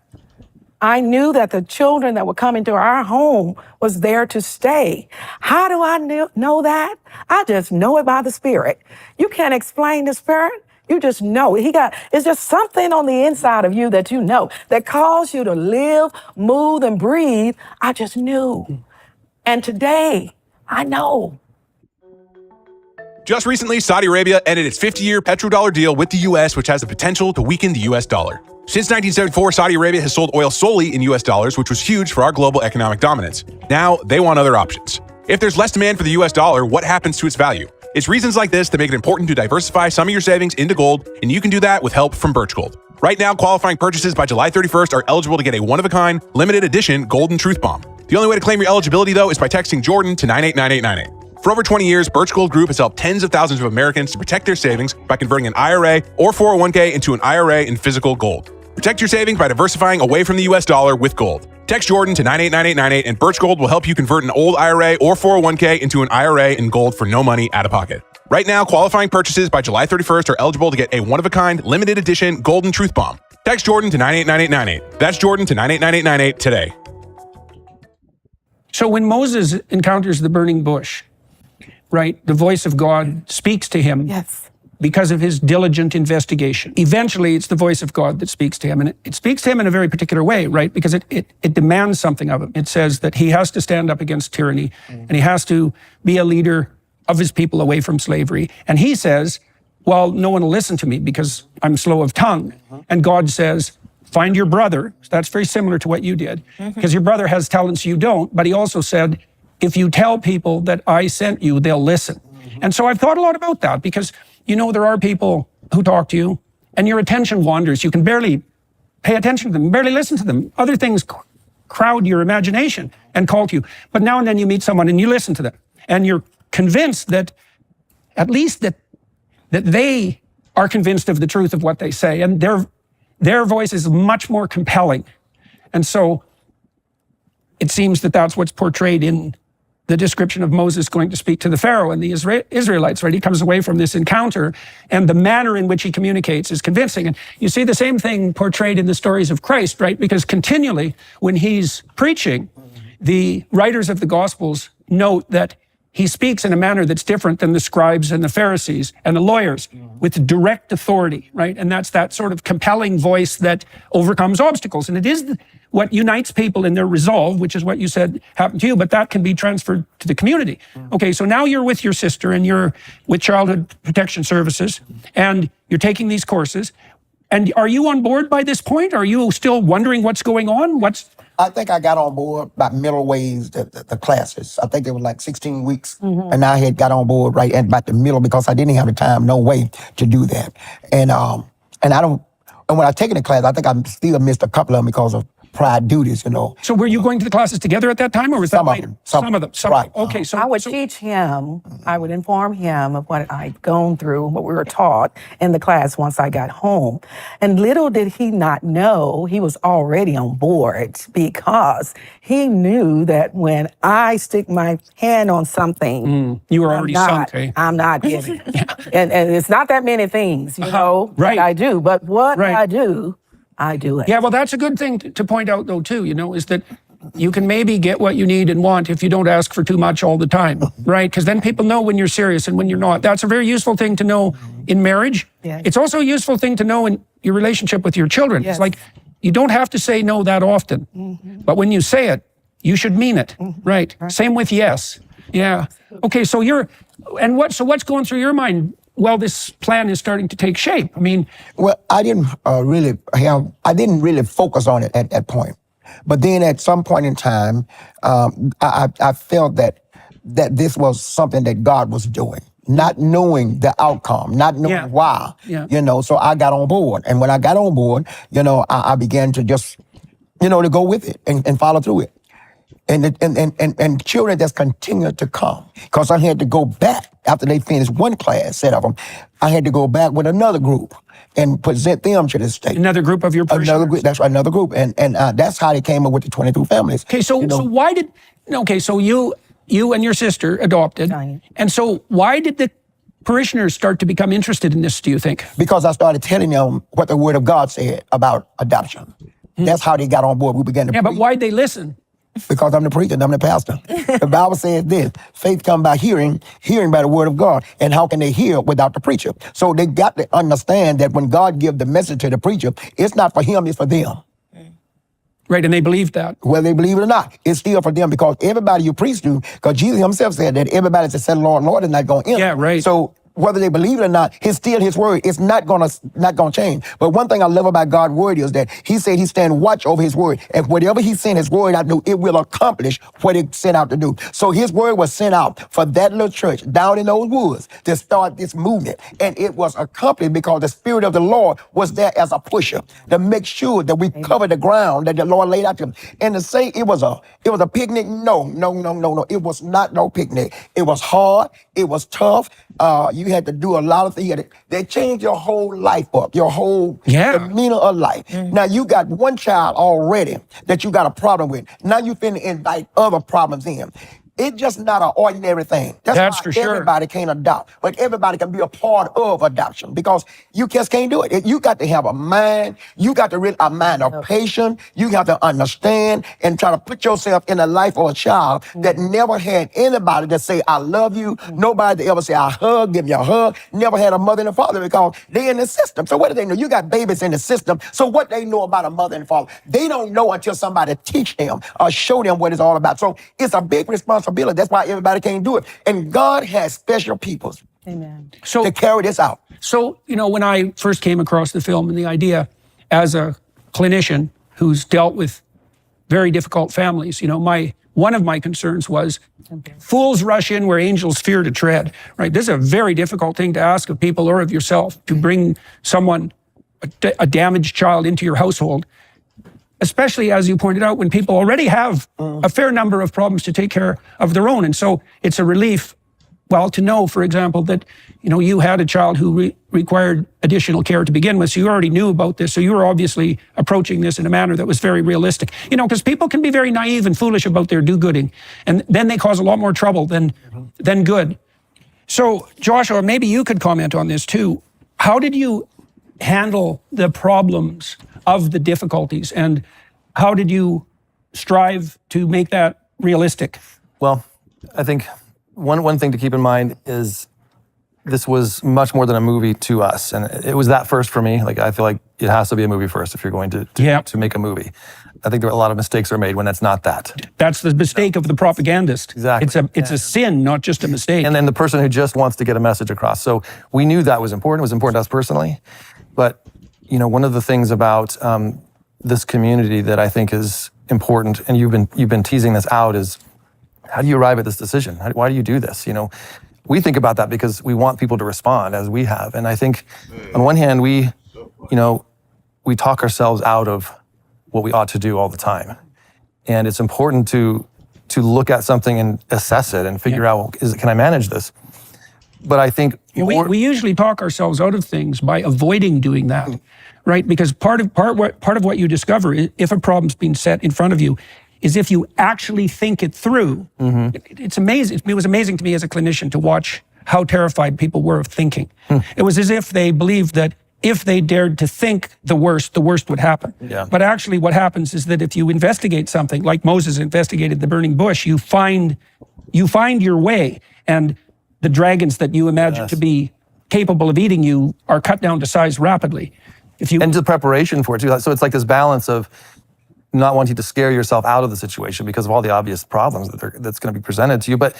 I knew that the children that were coming to our home was there to stay. How do I know that? I just know it by the Spirit. You can't explain the Spirit. You just know it. It's just something on the inside of you that you know that calls you to live, move, and breathe. I just knew. And today, I know. Just recently, Saudi Arabia ended its 50-year petrodollar deal with the U.S., which has the potential to weaken the U.S. dollar. Since 1974, Saudi Arabia has sold oil solely in U.S. dollars, which was huge for our global economic dominance. Now, they want other options. If there's less demand for the U.S. dollar, what happens to its value? It's reasons like this that make it important to diversify some of your savings into gold, and you can do that with help from Birch Gold. Right now, qualifying purchases by July 31st are eligible to get a one-of-a-kind, limited edition Golden Truth Bomb. The only way to claim your eligibility, though, is by texting Jordan to 989898. For over 20 years, Birch Gold Group has helped tens of thousands of Americans to protect their savings by converting an IRA or 401k into an IRA in physical gold. Protect your savings by diversifying away from the U.S. dollar with gold. Text Jordan to 989898 and Birch Gold will help you convert an old IRA or 401k into an IRA in gold for no money out of pocket. Right now, qualifying purchases by July 31st are eligible to get a one-of-a-kind, limited edition Golden Truth Bomb. Text Jordan to 989898. That's Jordan to 989898 today. So when Moses encounters the burning bush, right, the voice of God speaks to him. Yes. Because of his diligent investigation. Eventually, it's the voice of God that speaks to him. And it speaks to him in a very particular way, right? Because it demands something of him. It says that he has to stand up against tyranny, and he has to be a leader of his people away from slavery. And he says, well, no one will listen to me because I'm slow of tongue. And God says, find your brother. That's very similar to what you did, because your brother has talents you don't. But he also said, if you tell people that I sent you, they'll listen. And so I've thought a lot about that, because you know, there are people who talk to you and your attention wanders. You can barely pay attention to them, barely listen to them. Other things crowd your imagination and call to you. But now and then you meet someone and you listen to them, and you're convinced that at least that they are convinced of the truth of what they say, and their voice is much more compelling. And so it seems that that's what's portrayed in the description of Moses going to speak to the Pharaoh and the Israelites, right? He comes away from this encounter, and the manner in which he communicates is convincing. And you see the same thing portrayed in the stories of Christ, right? Because continually, when he's preaching, the writers of the Gospels note that he speaks in a manner that's different than the scribes and the Pharisees and the lawyers, with direct authority, right? And that's that sort of compelling voice that overcomes obstacles. And it is what unites people in their resolve, which is what you said happened to you, but that can be transferred to the community. Okay, so now you're with your sister and you're with Childhood Protection Services, and you're taking these courses. And are you on board by this point? Are you still wondering what's going on? I think I got on board by middle ways, the classes. I think it was like 16 weeks. And I had got on board right at about the middle, because I didn't have the time, no way to do that. And when I taken the class, I think I still missed a couple of them because of prior duties, you know. So were you going to the classes together at that time, or was that later? Some of them. Right. Okay, so I would teach him, I would inform him of what I'd gone through, what we were taught in the class once I got home. And little did he not know, he was already on board, because he knew that when I stick my hand on something, you were already sunk, eh? I'm not giving it. And it's not that many things, you know, right. that I do, but what I do it. Yeah, well, that's a good thing to point out, though, too, you know, is that you can maybe get what you need and want if you don't ask for too much all the time, right? Because then people know when you're serious and when you're not. That's a very useful thing to know in marriage. Yes. It's also a useful thing to know in your relationship with your children. Yes. It's like, you don't have to say no that often, but when you say it, you should mean it, right? Same with yes. Yeah. Okay, so what's going through your mind? Well, this plan is starting to take shape. I mean, well, I didn't really focus on it at that point. But then at some point in time, I felt that this was something that God was doing, not knowing the outcome, not knowing why, you know, so I got on board. And when I got on board, you know, I began to just, you know, to go with it and follow through it. And children just continued to come, because I had to go back after they finished one class set of them. I had to go back with another group and present them to the state. Another group of your parishioners? Another group, that's right, another group. And that's how they came up with the 22 families. Okay, so why did, so you and your sister adopted. And so why did the parishioners start to become interested in this, do you think? Because I started telling them what the Word of God said about adoption. That's how they got on board. We began to preach. But why'd they listen? Because I'm the preacher, I'm the pastor. The Bible says this: faith comes by hearing, hearing by the word of God. And how can they hear without the preacher? So they got to understand that when God gives the message to the preacher, it's not for him, it's for them. Right, and they believed that. Whether they believe it or not, it's still for them, because everybody you preach to, because Jesus himself said that everybody that said Lord, Lord is not going to enter. Yeah, right. So whether they believe it or not, it's still his word. It's not gonna change. But one thing I love about God's word is that he said he stand watch over his word. And whatever he sent his word out to do, it will accomplish what it sent out to do. So his word was sent out for that little church down in those woods to start this movement. And it was accomplished because the Spirit of the Lord was there as a pusher to make sure that we cover the ground that the Lord laid out to him. And to say it was a picnic, no. It was not no picnic. It was hard. It was tough. You had to do a lot of things. They changed your whole life up, your whole demeanor of life. Now you got one child already that you got a problem with. Now you finna invite other problems in. It's just not an ordinary thing. That's That's why for sure. everybody can't adopt, but everybody can be a part of adoption because you just can't do it. You got to have a mind. You got to really a mind of patience. You have to understand and try to put yourself in the life of a child that never had anybody to say, I love you. Nobody to ever say, I hug, give you a hug. Never had a mother and a father because they're in the system. So what do they know? You got babies in the system. So what they know about a mother and father? They don't know until somebody teach them or show them what it's all about. So it's a big responsibility. That's why everybody can't do it. And God has special people to carry this out. So, you know, when I first came across the film and the idea as a clinician who's dealt with very difficult families, you know, one of my concerns was fools rush in where angels fear to tread, right? This is a very difficult thing to ask of people or of yourself, to bring someone, a damaged child into your household, especially as you pointed out, when people already have a fair number of problems to take care of their own. And so it's a relief, well, to know, for example, that, you know, you had a child who required additional care to begin with, so you already knew about this, so you were obviously approaching this in a manner that was very realistic. You know, because people can be very naive and foolish about their do-gooding, and then they cause a lot more trouble than good. So, Joshua, maybe you could comment on this too. How did you handle the problems of the difficulties, and how did you strive to make that realistic? Well, I think one thing to keep in mind is this was much more than a movie to us, and it was that first for me. Like, I feel like it has to be a movie first if you're going to make a movie. I think there are a lot of mistakes are made when that's not that. That's the mistake of the propagandist. Exactly. It's a sin, not just a mistake. And then the person who just wants to get a message across. So we knew that was important. It was important to us personally. But, you know, one of the things about this community that I think is important, and you've been teasing this out, is how do you arrive at this decision? Why do you do this? You know, we think about that because we want people to respond as we have. And I think on one hand, we talk ourselves out of what we ought to do all the time. And it's important to look at something and assess it and figure out, can I manage this? But I think we usually talk ourselves out of things by avoiding doing that, right? Because part of what you discover, if a problem's being set in front of you, is if you actually think it through. It's amazing. It was amazing to me as a clinician to watch how terrified people were of thinking. It was as if they believed that if they dared to think the worst would happen. Yeah. But actually what happens is that if you investigate something, like Moses investigated the burning bush, you find your way, and the dragons that you imagine to be capable of eating you are cut down to size rapidly. And the preparation for it too. So it's like this balance of not wanting to scare yourself out of the situation because of all the obvious problems that's going to be presented to you. But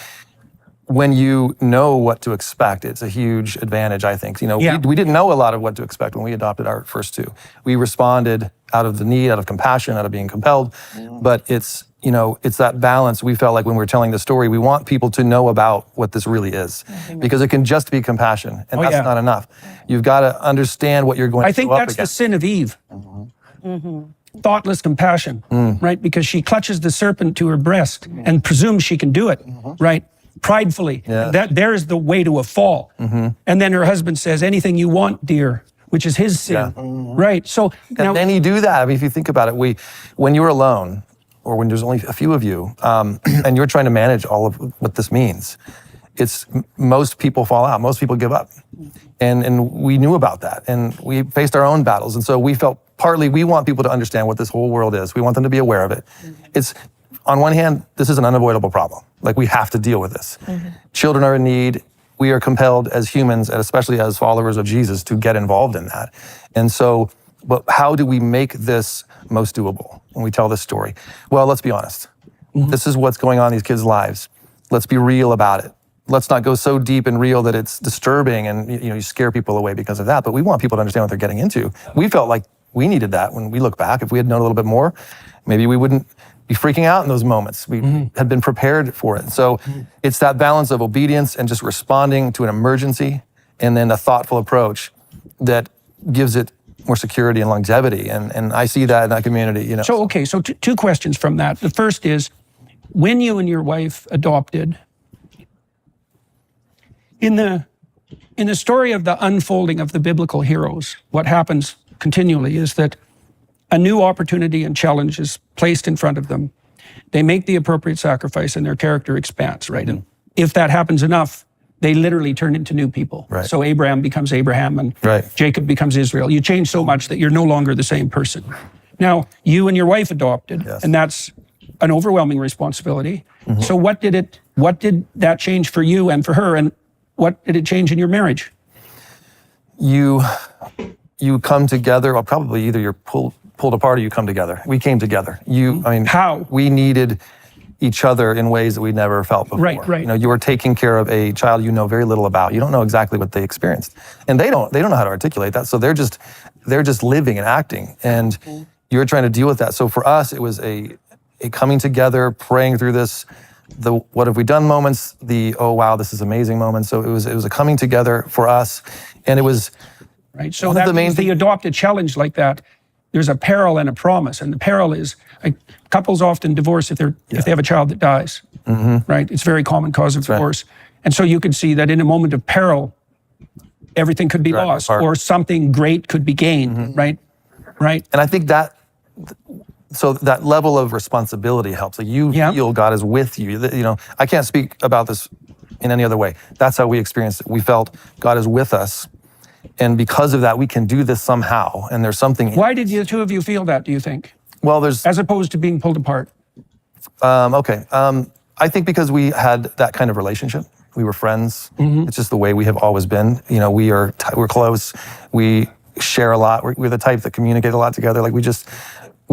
when you know what to expect, it's a huge advantage, I think. You know, we didn't know a lot of what to expect when we adopted our first two. We responded out of the need, out of compassion, out of being compelled. But it's that balance. We felt like when we were telling the story, we want people to know about what this really is, because it can just be compassion, and that's not enough. You've got to understand what you're going to I think that's the sin of Eve. Thoughtless compassion, right? Because she clutches the serpent to her breast and presumes she can do it, right? Pridefully. There's the way to a fall. And then her husband says, anything you want, dear, which is his sin, right? So and then you do that. I mean, if you think about it, when you're alone, or when there's only a few of you, and you're trying to manage all of what this means, most people fall out. Most people give up. And we knew about that. And we faced our own battles. And so we felt partly we want people to understand what this whole world is. We want them to be aware of it. It's, on one hand, this is an unavoidable problem. Like, we have to deal with this. Children are in need. We are compelled as humans, and especially as followers of Jesus, to get involved in that. And so, but how do we make this most doable when we tell this story? Well, let's be honest. This is what's going on in these kids' lives. Let's be real about it. Let's not go so deep and real that it's disturbing and you scare people away because of that. But we want people to understand what they're getting into. We felt like we needed that when we look back. If we had known a little bit more, maybe we wouldn't be freaking out in those moments. We had been prepared for it. So it's that balance of obedience and just responding to an emergency, and then a thoughtful approach that gives it more security and longevity. And I see that in that community. So, okay, so two questions from that. The first is, when you and your wife adopted, in the story of the unfolding of the biblical heroes, what happens continually is that a new opportunity and challenge is placed in front of them. they make the appropriate sacrifice and their character expands, right? And if that happens enough, they literally turn into new people. Right. So Abraham becomes Abraham and Jacob becomes Israel. You change so much that you're no longer the same person. Now, you and your wife adopted, and that's an overwhelming responsibility. So what did that change for you and for her, and what did it change in your marriage? You come together, well, probably either you're pulled apart or you come together. We came together. How? We needed each other in ways that we'd never felt before. Right. You know, you were taking care of a child you know very little about. You don't know exactly what they experienced. And they don't know how to articulate that. So they're just living and acting. And you're trying to deal with that. So for us, it was a coming together, praying through this, the what have we done moments, the oh wow, this is amazing moments. So it was a coming together for us. And it was right. So that means the adopted challenge like that, there's a peril and a promise. And the peril is couples often divorce if they have a child that dies. Right? It's a very common cause of divorce. And so you could see that in a moment of peril, everything could be lost or something great could be gained, right? Right. And I think that level of responsibility helps. Like you feel God is with you. You know, I can't speak about this in any other way. That's how we experienced it. We felt God is with us. And because of that, we can do this somehow. And there's something. Why did the two of you feel that, do you think? Well, as opposed to being pulled apart. I think because we had that kind of relationship. We were friends. It's just the way we have always been. You know, we're close. We share a lot. We're the type that communicate a lot together. Like we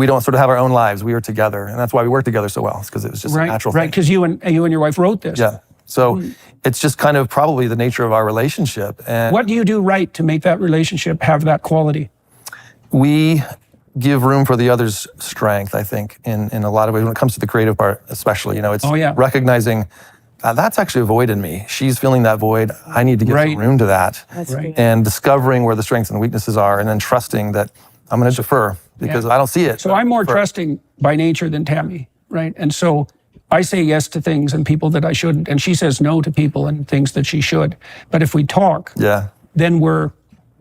don't sort of have our own lives. We are together, and that's why we work together so well. It's because it was just a natural thing. Right, because you and your wife wrote this. Yeah. So it's just kind of probably the nature of our relationship. And what do you do right to make that relationship have that quality? We give room for the other's strength, I think, in a lot of ways. When it comes to the creative part, especially, you know, it's recognizing that's actually a void in me. She's feeling that void. I need to give some room to that. And discovering where the strengths and weaknesses are, and then trusting that I'm going to defer because I don't see it. So I'm more trusting by nature than Tammy, right? And so I say yes to things and people that I shouldn't, and she says no to people and things that she should. But if we talk, then we're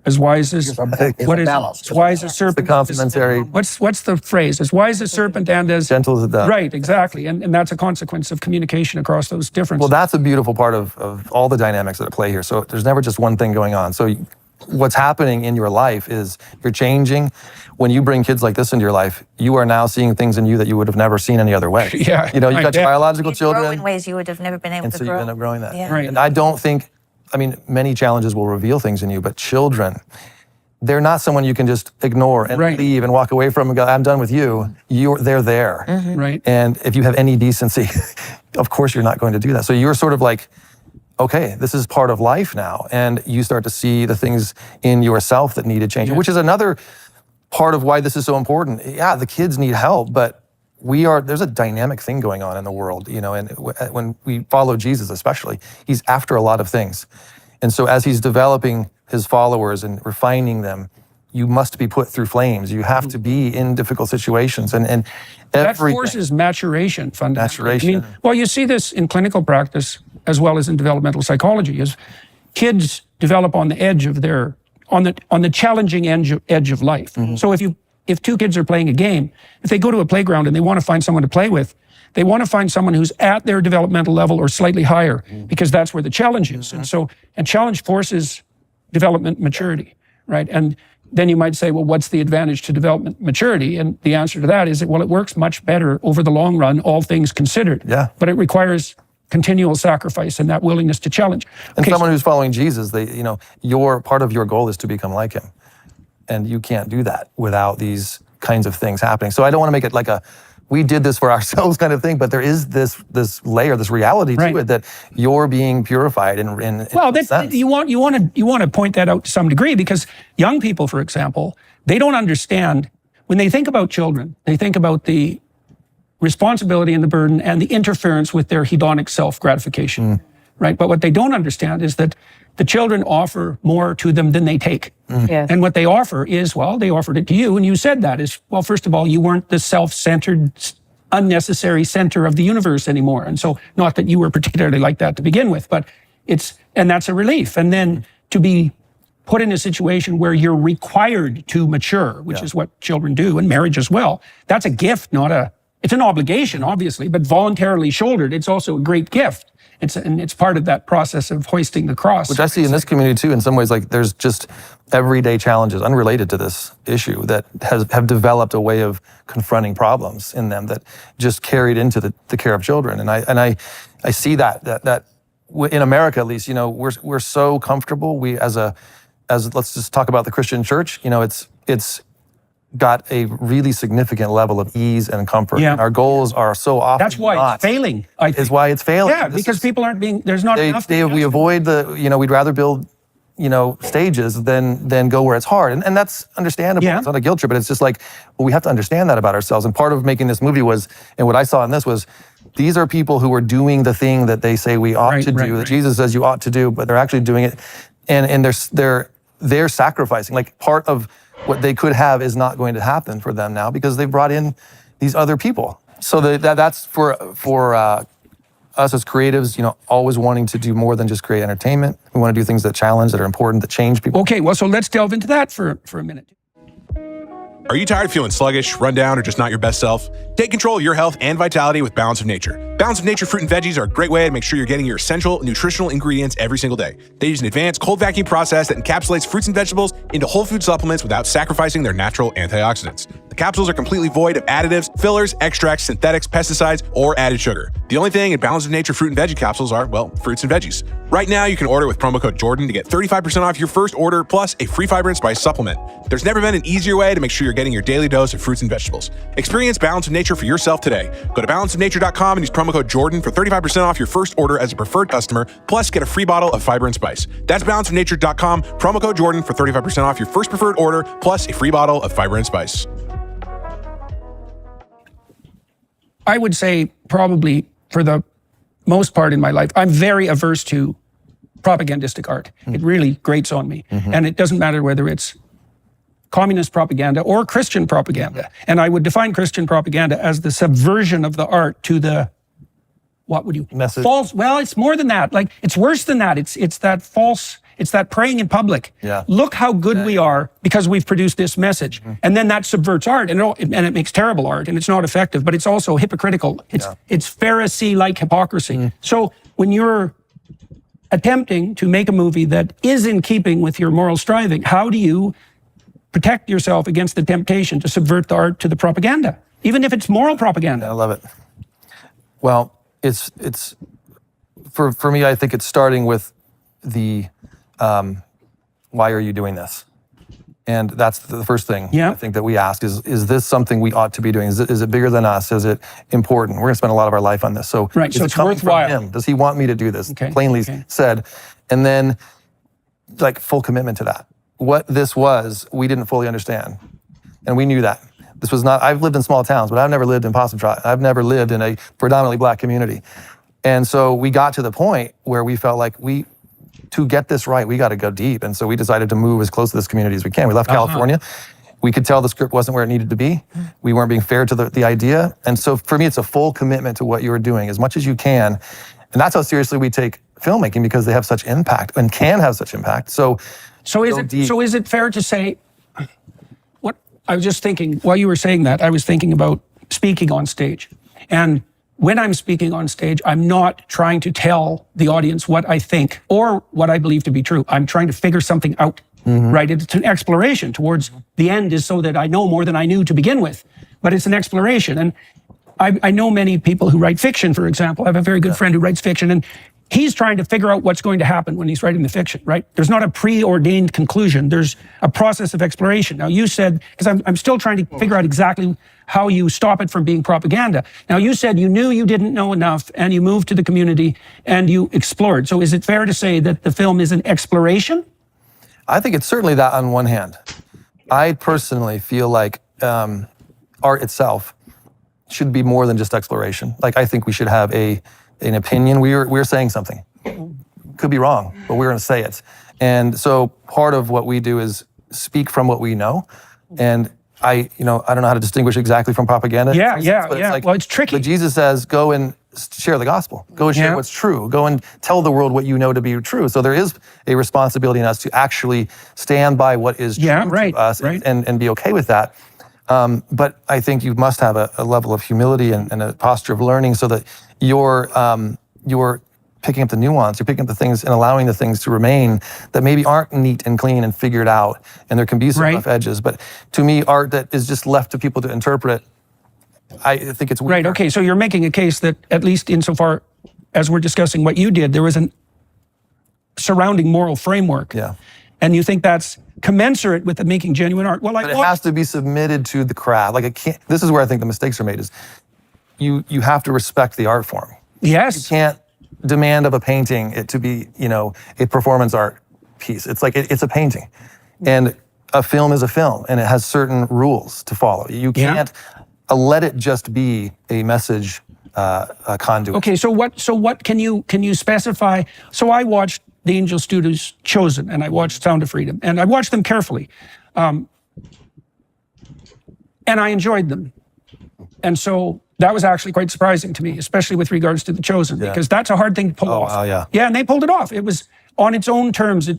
as wise as as wise as serpent. The complementary. What's the phrase? As wise as serpent and as gentle as a dove. Right, exactly, and that's a consequence of communication across those differences. Well, that's a beautiful part of all the dynamics that at play here. So there's never just one thing going on. So what's happening in your life is you're changing. When you bring kids like this into your life, you are now seeing things in you that you would have never seen any other way. You know, you've got your biological children. Grow in ways you would have never been able to grow. And so you end up growing that. Yeah. Right. And I don't think, many challenges will reveal things in you, but children, they're not someone you can just ignore and leave and walk away from and go, I'm done with you. They're there. Right. And if you have any decency, of course you're not going to do that. So you're sort of like, okay, this is part of life now. And you start to see the things in yourself that need to change, which is another part of why this is so important. Yeah, the kids need help, but there's a dynamic thing going on in the world, you know, and when we follow Jesus especially, he's after a lot of things. And so as he's developing his followers and refining them, you must be put through flames. You have to be in difficult situations. And that forces maturation, fundamentally. You see this in clinical practice as well as in developmental psychology, is kids develop on the edge of on the challenging edge of life. So if two kids are playing a game, if they go to a playground and they want to find someone to play with, they want to find someone who's at their developmental level or slightly higher, because that's where the challenge is. And challenge forces development maturity, right? And then you might say, well, what's the advantage to development maturity? And the answer to that is that, well, it works much better over the long run, all things considered. Yeah. But it requires continual sacrifice and that willingness to challenge. And someone who's following Jesus, part of your goal is to become like him. And you can't do that without these kinds of things happening. So I don't want to make it like we did this for ourselves kind of thing, but there is this layer, this reality to it that you're being purified in sense. You want to point that out to some degree, because young people, for example, they don't understand when they think about children, they think about the responsibility and the burden and the interference with their hedonic self-gratification, right? But what they don't understand is that the children offer more to them than they take. Yes. And what they offer is, they offered it to you, and you said that is, first of all, you weren't the self-centered, unnecessary center of the universe anymore. And so, not that you were particularly like that to begin with, but and that's a relief. And then to be put in a situation where you're required to mature, which is what children do, and marriage as well, that's a gift, not it's an obligation, obviously, but voluntarily shouldered, it's also a great gift. It's part of that process of hoisting the cross. Which I see in this community too, in some ways, like there's just everyday challenges unrelated to this issue that have developed a way of confronting problems in them that just carried into the care of children. And I see that in America, at least, we're so comfortable. We as let's just talk about the Christian church, it's got a really significant level of ease and comfort. Yeah. And our goals are so often That's why it's failing, I think. Is why it's failing. Yeah, because people aren't being, there's not enough. We avoid we'd rather build, stages than go where it's hard. And that's understandable. Yeah. It's not a guilt trip, but it's just like, well, we have to understand that about ourselves. And part of making this movie was, and what I saw in this was, these are people who are doing the thing that they say we ought to do, that Jesus says you ought to do, but they're actually doing it. And they're sacrificing. Like, part of what they could have is not going to happen for them now because they've brought in these other people. So that's for us as creatives, always wanting to do more than just create entertainment. We want to do things that challenge, that are important, that change people. Okay, well, so let's delve into that for a minute. Are you tired of feeling sluggish, run down, or just not your best self? Take control of your health and vitality with Balance of Nature. Balance of Nature fruit and veggies are a great way to make sure you're getting your essential nutritional ingredients every single day. They use an advanced cold vacuum process that encapsulates fruits and vegetables into whole food supplements without sacrificing their natural antioxidants. The capsules are completely void of additives, fillers, extracts, synthetics, pesticides, or added sugar. The only thing in Balance of Nature fruit and veggie capsules are, well, fruits and veggies. Right now, you can order with promo code Jordan to get 35% off your first order plus a free fiber and spice supplement. There's never been an easier way to make sure you're getting your daily dose of fruits and vegetables. Experience Balance of Nature for yourself today. Go to balanceofnature.com and use promo code Jordan for 35% off your first order as a preferred customer, plus get a free bottle of fiber and spice. That's balanceofnature.com, promo code Jordan for 35% off your first preferred order, plus a free bottle of fiber and spice. I would say probably for the most part in my life, I'm very averse to propagandistic art. It really grates on me. And it doesn't matter whether it's communist propaganda or Christian propaganda. And I would define Christian propaganda as the subversion of the art to the, what would you? Message. False, well, it's more than that. Like, it's worse than that. It's that false, it's that praying in public. Yeah. Look how good we are because we've produced this message. And then that subverts art, and it makes terrible art, and it's not effective, but it's also hypocritical. It's Pharisee-like hypocrisy. So when you're attempting to make a movie that is in keeping with your moral striving, how do you protect yourself against the temptation to subvert the art to the propaganda, even if it's moral propaganda? I love it. Well, it's for me, I think it's starting with the why are you doing this? And that's the first thing I think that we ask is this something we ought to be doing? Is it bigger than us? Is it important? We're going to spend a lot of our life on this. So, right, so it's worthwhile. From him? Does he want me to do this? Plainly said. And then, like, full commitment to that. What this was, we didn't fully understand. And we knew that. This was not, I've lived in small towns, but I've never lived in Possum Trot. I've never lived in a predominantly black community. And so we got to the point where we felt like to get this right, we got to go deep. And so we decided to move as close to this community as we can. We left California. We could tell the script wasn't where it needed to be. We weren't being fair to the idea. And so for me, it's a full commitment to what you were doing as much as you can. And that's how seriously we take filmmaking, because they have such impact and can have such impact. So is it fair to say, what I was just thinking while you were saying that, I was thinking about speaking on stage. And when I'm speaking on stage, I'm not trying to tell the audience what I think or what I believe to be true. I'm trying to figure something out, right? It's an exploration towards the end, is so that I know more than I knew to begin with. But it's an exploration. And I know many people who write fiction, for example. I have a very good friend who writes fiction, and he's trying to figure out what's going to happen when he's writing the fiction, right? There's not a preordained conclusion. There's a process of exploration. Now, you said, because I'm still trying to figure out exactly how you stop it from being propaganda. Now, you said you knew you didn't know enough, and you moved to the community, and you explored. So is it fair to say that the film is an exploration? I think it's certainly that on one hand. I personally feel like art itself should be more than just exploration. Like, I think we should have an opinion. We're saying something. Could be wrong, but we're going to say it. And so part of what we do is speak from what we know. And I don't know how to distinguish exactly from propaganda. But well, it's tricky. But Jesus says, go and share the gospel. Go and share what's true. Go and tell the world what you know to be true. So there is a responsibility in us to actually stand by what is true to us and be okay with that. But I think you must have a level of humility and a posture of learning so that you're picking up the nuance, you're picking up the things and allowing the things to remain that maybe aren't neat and clean and figured out, and there can be some rough edges. But to me, art that is just left to people to interpret, I think it's weird. Right, okay, so you're making a case that, at least insofar as we're discussing what you did, there was an surrounding moral framework. Yeah. And you think that's commensurate with the making genuine art. Well, but it has to be submitted to the craft. Like, it can't, this is where I think the mistakes are made, is you have to respect the art form. Yes. You can't demand of a painting it to be, a performance art piece. It's like, it's a painting. And a film is a film, and it has certain rules to follow. You can't let it just be a message conduit. Okay, so what can you specify? So I watched the Angel Studios Chosen, and I watched Sound of Freedom, and I watched them carefully. And I enjoyed them. And so that was actually quite surprising to me, especially with regards to The Chosen, because that's a hard thing to pull off. Oh, yeah. Yeah, and they pulled it off. It was, on its own terms, it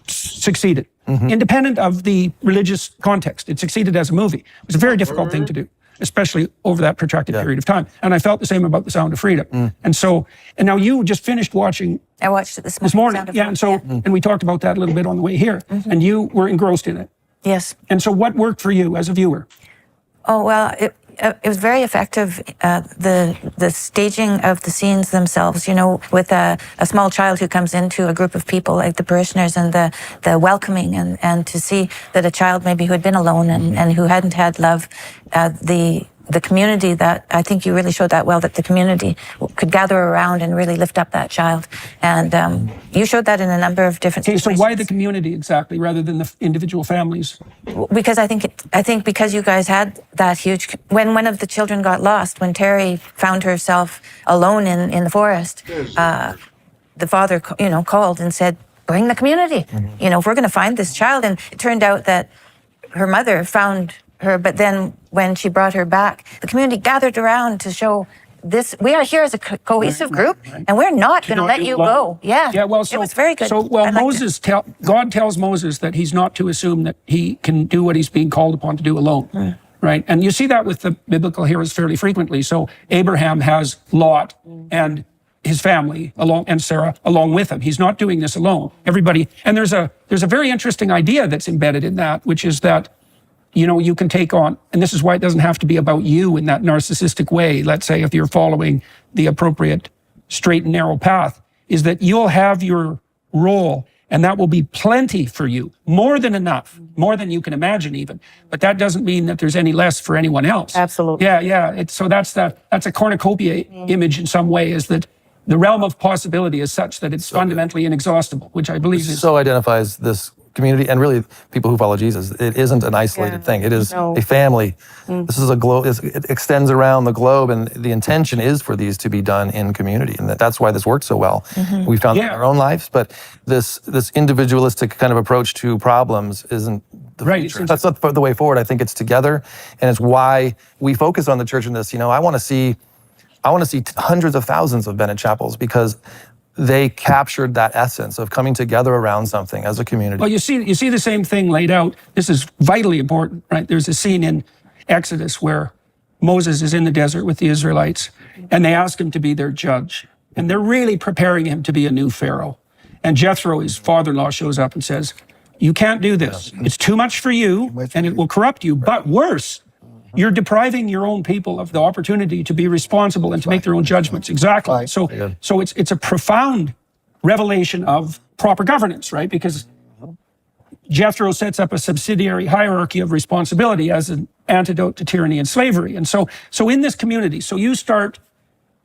succeeded. Independent of the religious context, it succeeded as a movie. It was a very difficult thing to do, especially over that protracted period of time. And I felt the same about The Sound of Freedom. And now you just finished watching. I watched it this morning. Sound of Yeah, and so, and we talked about that a little bit on the way here. And you were engrossed in it. Yes. And so what worked for you as a viewer? Oh, well, it was very effective, the staging of the scenes themselves, with a small child who comes into a group of people like the parishioners, and the welcoming, and to see that a child maybe who had been alone and who hadn't had love, the community, that I think you really showed that well, that the community could gather around and really lift up that child. And you showed that in a number of different situations. So why the community exactly, rather than the individual families? Because I think because you guys had that huge, when one of the children got lost, when Terry found herself alone in the forest, the father, called and said, bring the community. If we're going to find this child. And it turned out that her mother found her, but then when she brought her back, the community gathered around to show this. We are here as a cohesive group, and we're not going to let you go. Yeah, well, it was very good. God tells Moses that he's not to assume that he can do what he's being called upon to do alone. Right? And you see that with the biblical heroes fairly frequently. So Abraham has Lot and his family and Sarah along with him. He's not doing this alone. Everybody, and there's a very interesting idea that's embedded in that, which is that you can take on, and this is why it doesn't have to be about you in that narcissistic way. Let's say if you're following the appropriate straight and narrow path, is that you'll have your role, and that will be plenty for you, more than enough, more than you can imagine even. But that doesn't mean that there's any less for anyone else. Absolutely. Yeah. So that's a cornucopia image in some way, is that the realm of possibility is such that it's fundamentally inexhaustible, which I believe is. So identifies this community, and really people who follow Jesus. It isn't an isolated thing. It is a family. This is a globe. It extends around the globe, and the intention is for these to be done in community, and that's why this works so well. We found that in our own lives, but this individualistic kind of approach to problems isn't the future. That's not the way forward. I think it's together, and it's why we focus on the church in this. I want to see hundreds of thousands of Bennett chapels, because they captured that essence of coming together around something as a community. Well, you see the same thing laid out. This is vitally important, right? There's a scene in Exodus where Moses is in the desert with the Israelites, and they ask him to be their judge. And they're really preparing him to be a new Pharaoh. And Jethro, his father-in-law, shows up and says, you can't do this. It's too much for you, and it will corrupt you. But worse, you're depriving your own people of the opportunity to be responsible and to make their own judgments. Exactly. So it's a profound revelation of proper governance, right? Because Jethro sets up a subsidiary hierarchy of responsibility as an antidote to tyranny and slavery. And so in this community, so you start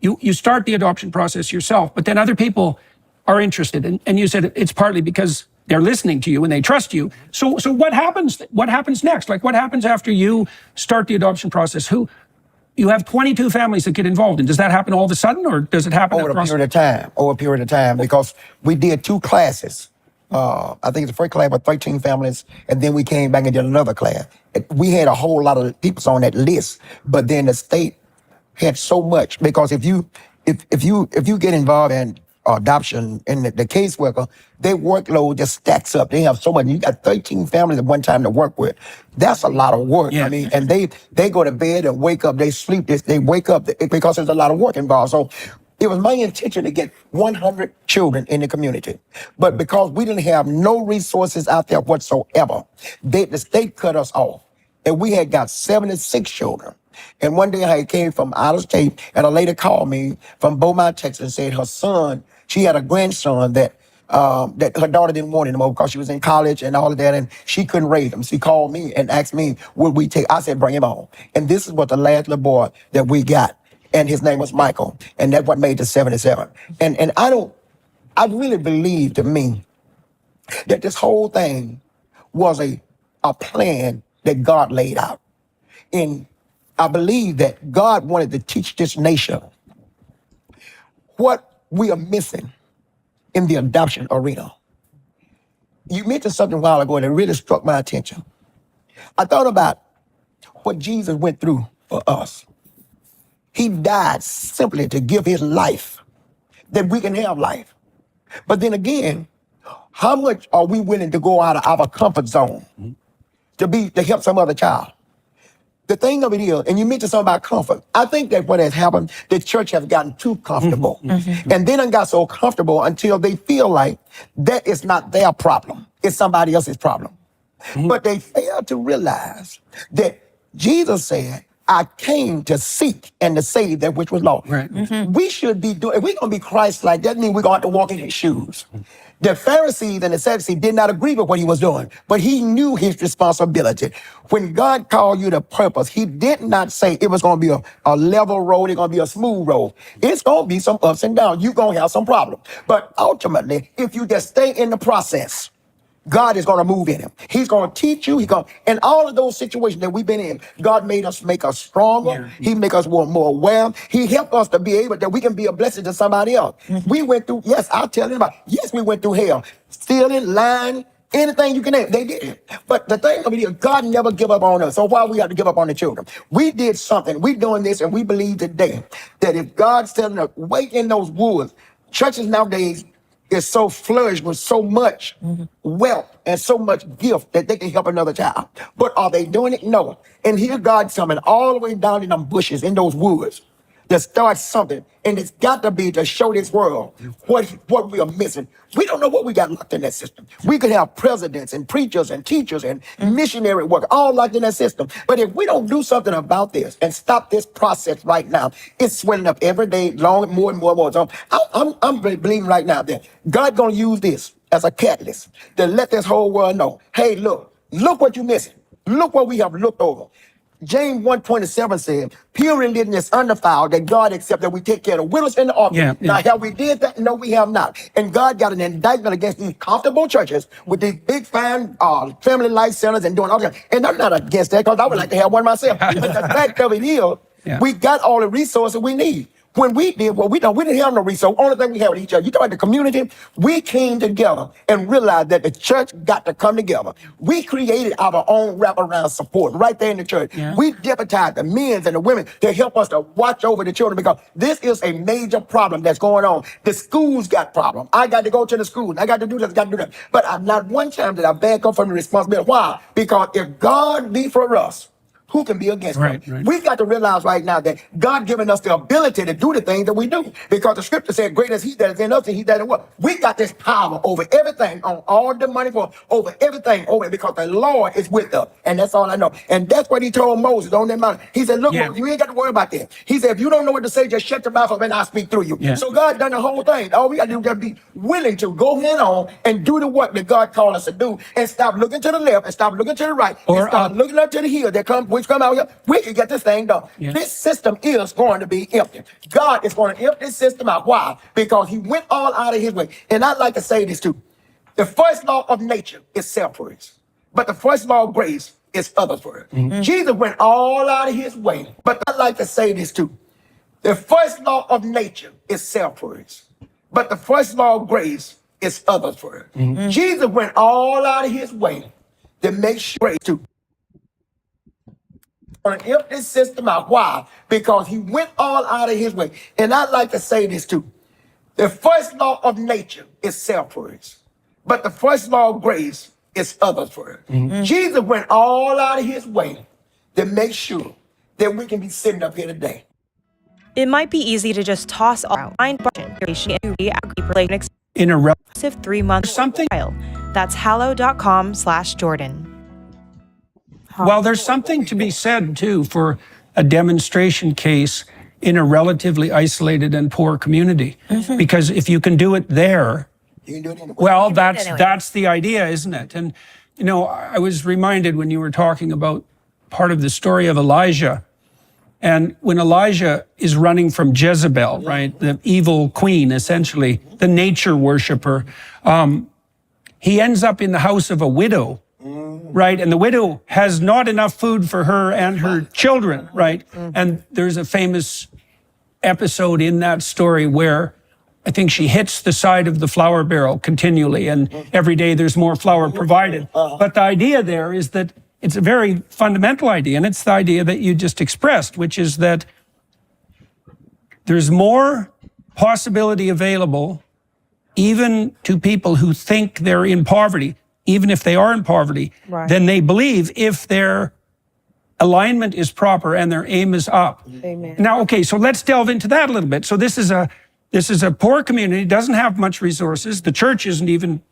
the adoption process yourself, but then other people are interested. And you said it's partly because they're listening to you and they trust you. So what happens? What happens next? Like, what happens after you start the adoption process? You have 22 families that get involved, and does that happen all of a sudden, or does it happen over a period of time? Because we did 2 classes. I think the first class was 13 families, and then we came back and did another class. We had a whole lot of people on that list, but then the state had so much, because if you get involved in adoption and the caseworker, their workload just stacks up. They have so much. You got 13 families at one time to work with. That's a lot of work. Yeah. I mean, and they go to bed and wake up. They sleep. They wake up because there's a lot of work involved. So it was my intention to get 100 children in the community. But because we didn't have no resources out there whatsoever, the state cut us off. And we had got 76 children. And one day I came from out of state, and a lady called me from Beaumont, Texas, and said her son, she had a grandson that her daughter didn't want anymore because she was in college and all of that, and she couldn't raise him. She called me and asked me, would we take? I said, bring him on. And this is what the last little boy that we got. And his name was Michael. And that's what made the 77. And I really believe to me that this whole thing was a plan that God laid out. And I believe that God wanted to teach this nation what we are missing in the adoption arena. You mentioned something a while ago that really struck my attention. I thought about what Jesus went through for us. He died simply to give his life, that we can have life. But then again, how much are we willing to go out of our comfort zone to help some other child? The thing of it is, and you mentioned something about comfort, I think that what has happened, the church has gotten too comfortable. And then it got so comfortable until they feel like that is not their problem. It's somebody else's problem. But they fail to realize that Jesus said, I came to seek and to save that which was lost. Right. We should be doing, if we're going to be Christ-like, that means we're going to have to walk in his shoes. The Pharisees and the Sadducees did not agree with what he was doing, but he knew his responsibility. When God called you to purpose, he did not say it was going to be a level road, it's going to be a smooth road. It's going to be some ups and downs. You're going to have some problems. But ultimately, if you just stay in the process, God is going to move in him. He's going to teach you. And all of those situations that we've been in, God make us stronger. Yeah. He make us more aware. He helped us to be able that we can be a blessing to somebody else. We went through, yes, I'll tell anybody, yes, we went through hell. Stealing, lying, anything you can name, they did. But the thing of it is, God never give up on us. So why we have to give up on the children? We did something. We doing this, and we believe today that if God's telling us, wait in those woods, churches nowadays is so flourished with so much wealth and so much gift that they can help another child. But are they doing it? No. And here God's coming all the way down in them bushes, in those woods, to start something. And it's got to be to show this world what we are missing. We don't know what we got locked in that system. We could have presidents and preachers and teachers and missionary work all locked in that system. But if we don't do something about this and stop this process right now, it's swelling up every day, more and more and more. So I'm believing right now that God's going to use this as a catalyst to let this whole world know, hey, look what you're missing. Look what we have looked over. James 1:27 said, pure religion is undefiled, that God accepts that we take care of the widows and the orphans. Yeah. Now, have we did that? No, we have not. And God got an indictment against these comfortable churches with these big, fine family life centers and doing all that. And I'm not against that because I would like to have one myself. But the fact of it is, we got all the resources we need. When we did what we done, we didn't have no resource. Only thing we had with each other. You talk about the community, we came together and realized that the church got to come together. We created our own wraparound support right there in the church. Yeah. We deputized the men and the women to help us to watch over the children because this is a major problem that's going on. The schools got problems. I got to go to the school. I got to do this, got to do that. But not one time did I back up from the responsibility. Why? Because if God be for us, who can be against us? Right. We've got to realize right now that God given us the ability to do the things that we do. Because the scripture said, greater is he that is in us than he that is in what? We got this power over everything, on all the money, over everything, over it, because the Lord is with us. And that's all I know. And that's what he told Moses on that mountain. He said, look, Moses, you ain't got to worry about that. He said, if you don't know what to say, just shut your mouth up and I'll speak through you. Yeah. So God done the whole thing. All we got to do is just be willing to go head on and do the work that God called us to do and stop looking to the left and stop looking to the right and start looking up to the hill that which come out here. We can get this thing done. Yeah. This system is going to be empty. God is going to empty this system out. Why? Because he went all out of his way. And I'd like to say this too. The first law of nature is self-praise. But the first law of grace is others praise. Jesus went all out of his way. But I'd like to say this too. The first law of nature is self-praise. But the first law of grace is others praise. Jesus went all out of his way to make sure grace too. Going to empty this system out. Why? Because he went all out of his way. And I'd like to say this too. The first law of nature is self first, but the first law of grace is others first. Jesus went all out of his way to make sure that we can be sitting up here today. It might be easy to just toss all in In a relative 3-month something. trial. That's hallow.com/Jordan. Well, there's something to be said, too, for a demonstration case in a relatively isolated and poor community. Because if you can do it there, You can do it anywhere. well, that's the idea, isn't it? And, you know, I was reminded when you were talking about part of the story of Elijah. And when Elijah is running from Jezebel, right, the evil queen, essentially, the nature worshiper, he ends up in the house of a widow, right? And the widow has not enough food for her and her children, right? And there's a famous episode in that story where I think she hits the side of the flour barrel continually, and every day there's more flour provided. But the idea there is that it's a very fundamental idea, and it's the idea that you just expressed, which is that there's more possibility available even to people who think they're in poverty, even if they are in poverty, than they believe if their alignment is proper and their aim is up. Amen. Now, okay, so let's delve into that a little bit. So this is a poor community, doesn't have much resources. The church isn't even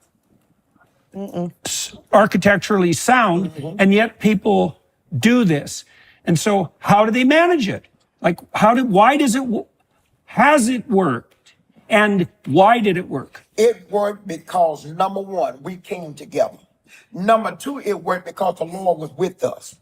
architecturally sound, and yet people do this. And so how do they manage it? Like, has it worked? And why did it work? It worked because, number one, we came together. Number two, it worked because the Lord was with us.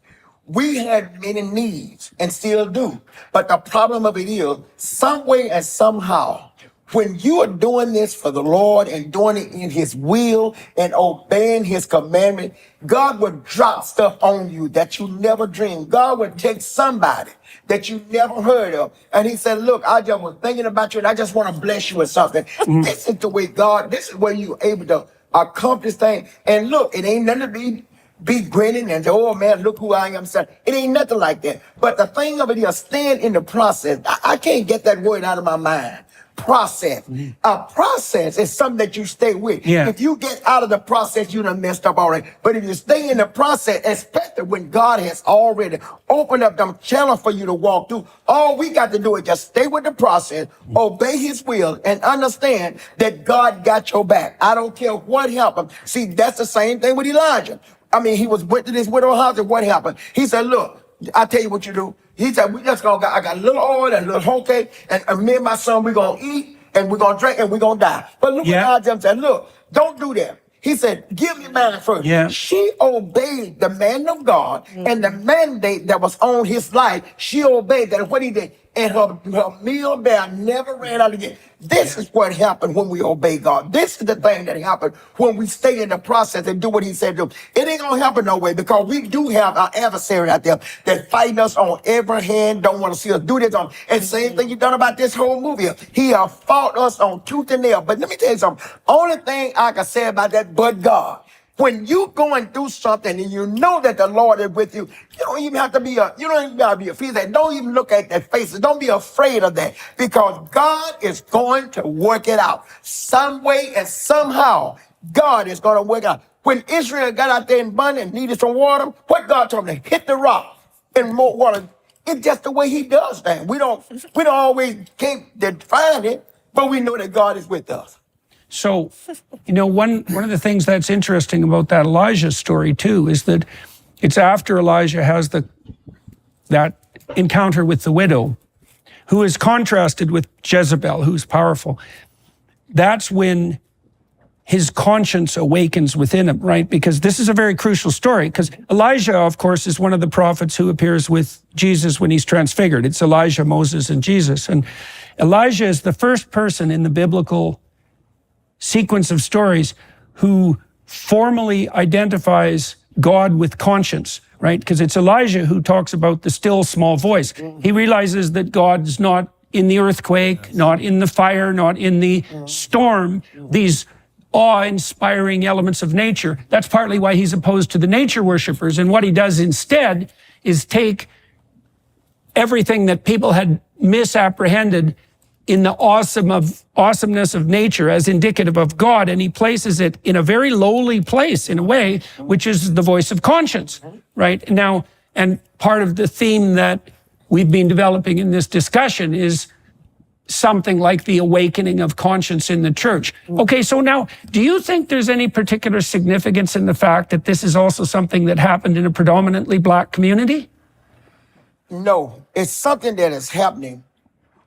We had many needs and still do. But the problem of it is, some way and somehow, when you are doing this for the Lord and doing it in his will and obeying his commandment, God would drop stuff on you that you never dreamed. God would take somebody that you never heard of. And he said, look, I just was thinking about you and I just want to bless you with something. This is the way God, this is where you're able to accomplish things. And look, it ain't nothing to be grinning and say, oh man, look who I am. It ain't nothing like that. But the thing of it is, stand in the process. I can't get that word out of my mind. Process. A process is something that you stay with. Yeah. If you get out of the process, you done messed up already. But if you stay in the process, especially when God has already opened up them channels for you to walk through, all we got to do is just stay with the process, obey his will, and understand that God got your back. I don't care what happened. See, that's the same thing with Elijah. I mean, he was went to this widow's house, and what happened? He said, look, I tell you what you do. He said, we just gonna, I got a little oil and a little whole cake, and me and my son, we're gonna eat, and we're gonna drink, and we're gonna die. But look what God said, look, don't do that. He said, give me mine first. Yeah. She obeyed the man of God and the mandate that was on his life. She obeyed that. And what he did, and her meal there never ran out again. This is what happened when we obey God. This is the thing that happened when we stay in the process and do what he said to do. It ain't gonna happen no way, because we do have our adversary out there that fighting us on every hand, don't want to see us do this. And same thing you done about this whole movie. He have fought us on tooth and nail. But let me tell you something. Only thing I can say about that, but God. When you going through something and you know that the Lord is with you, you don't even have to be afraid. Don't even look at their faces. Don't be afraid of that, because God is going to work it out. Some way and somehow, God is going to work it out. When Israel got out there in Bunny and needed some water, what God told them? Hit the rock and more water. It's just the way he does that. We don't always can't define it, but we know that God is with us. So, you know, one of the things that's interesting about that Elijah story too is that it's after Elijah has that encounter with the widow, who is contrasted with Jezebel, who's powerful. That's when his conscience awakens within him, right? Because this is a very crucial story, because Elijah, of course, is one of the prophets who appears with Jesus when he's transfigured. It's Elijah, Moses, and Jesus. And Elijah is the first person in the biblical sequence of stories who formally identifies God with conscience, right? Because it's Elijah who talks about the still small voice. He realizes that God's not in the earthquake, not in the fire, not in the storm, these awe-inspiring elements of nature. That's partly why he's opposed to the nature worshipers. And what he does instead is take everything that people had misapprehended in the awesomeness of nature as indicative of God, and he places it in a very lowly place in a way, which is the voice of conscience, right? Now, and part of the theme that we've been developing in this discussion is something like the awakening of conscience in the church. Okay, so now, do you think there's any particular significance in the fact that this is also something that happened in a predominantly black community? No, it's something that is happening.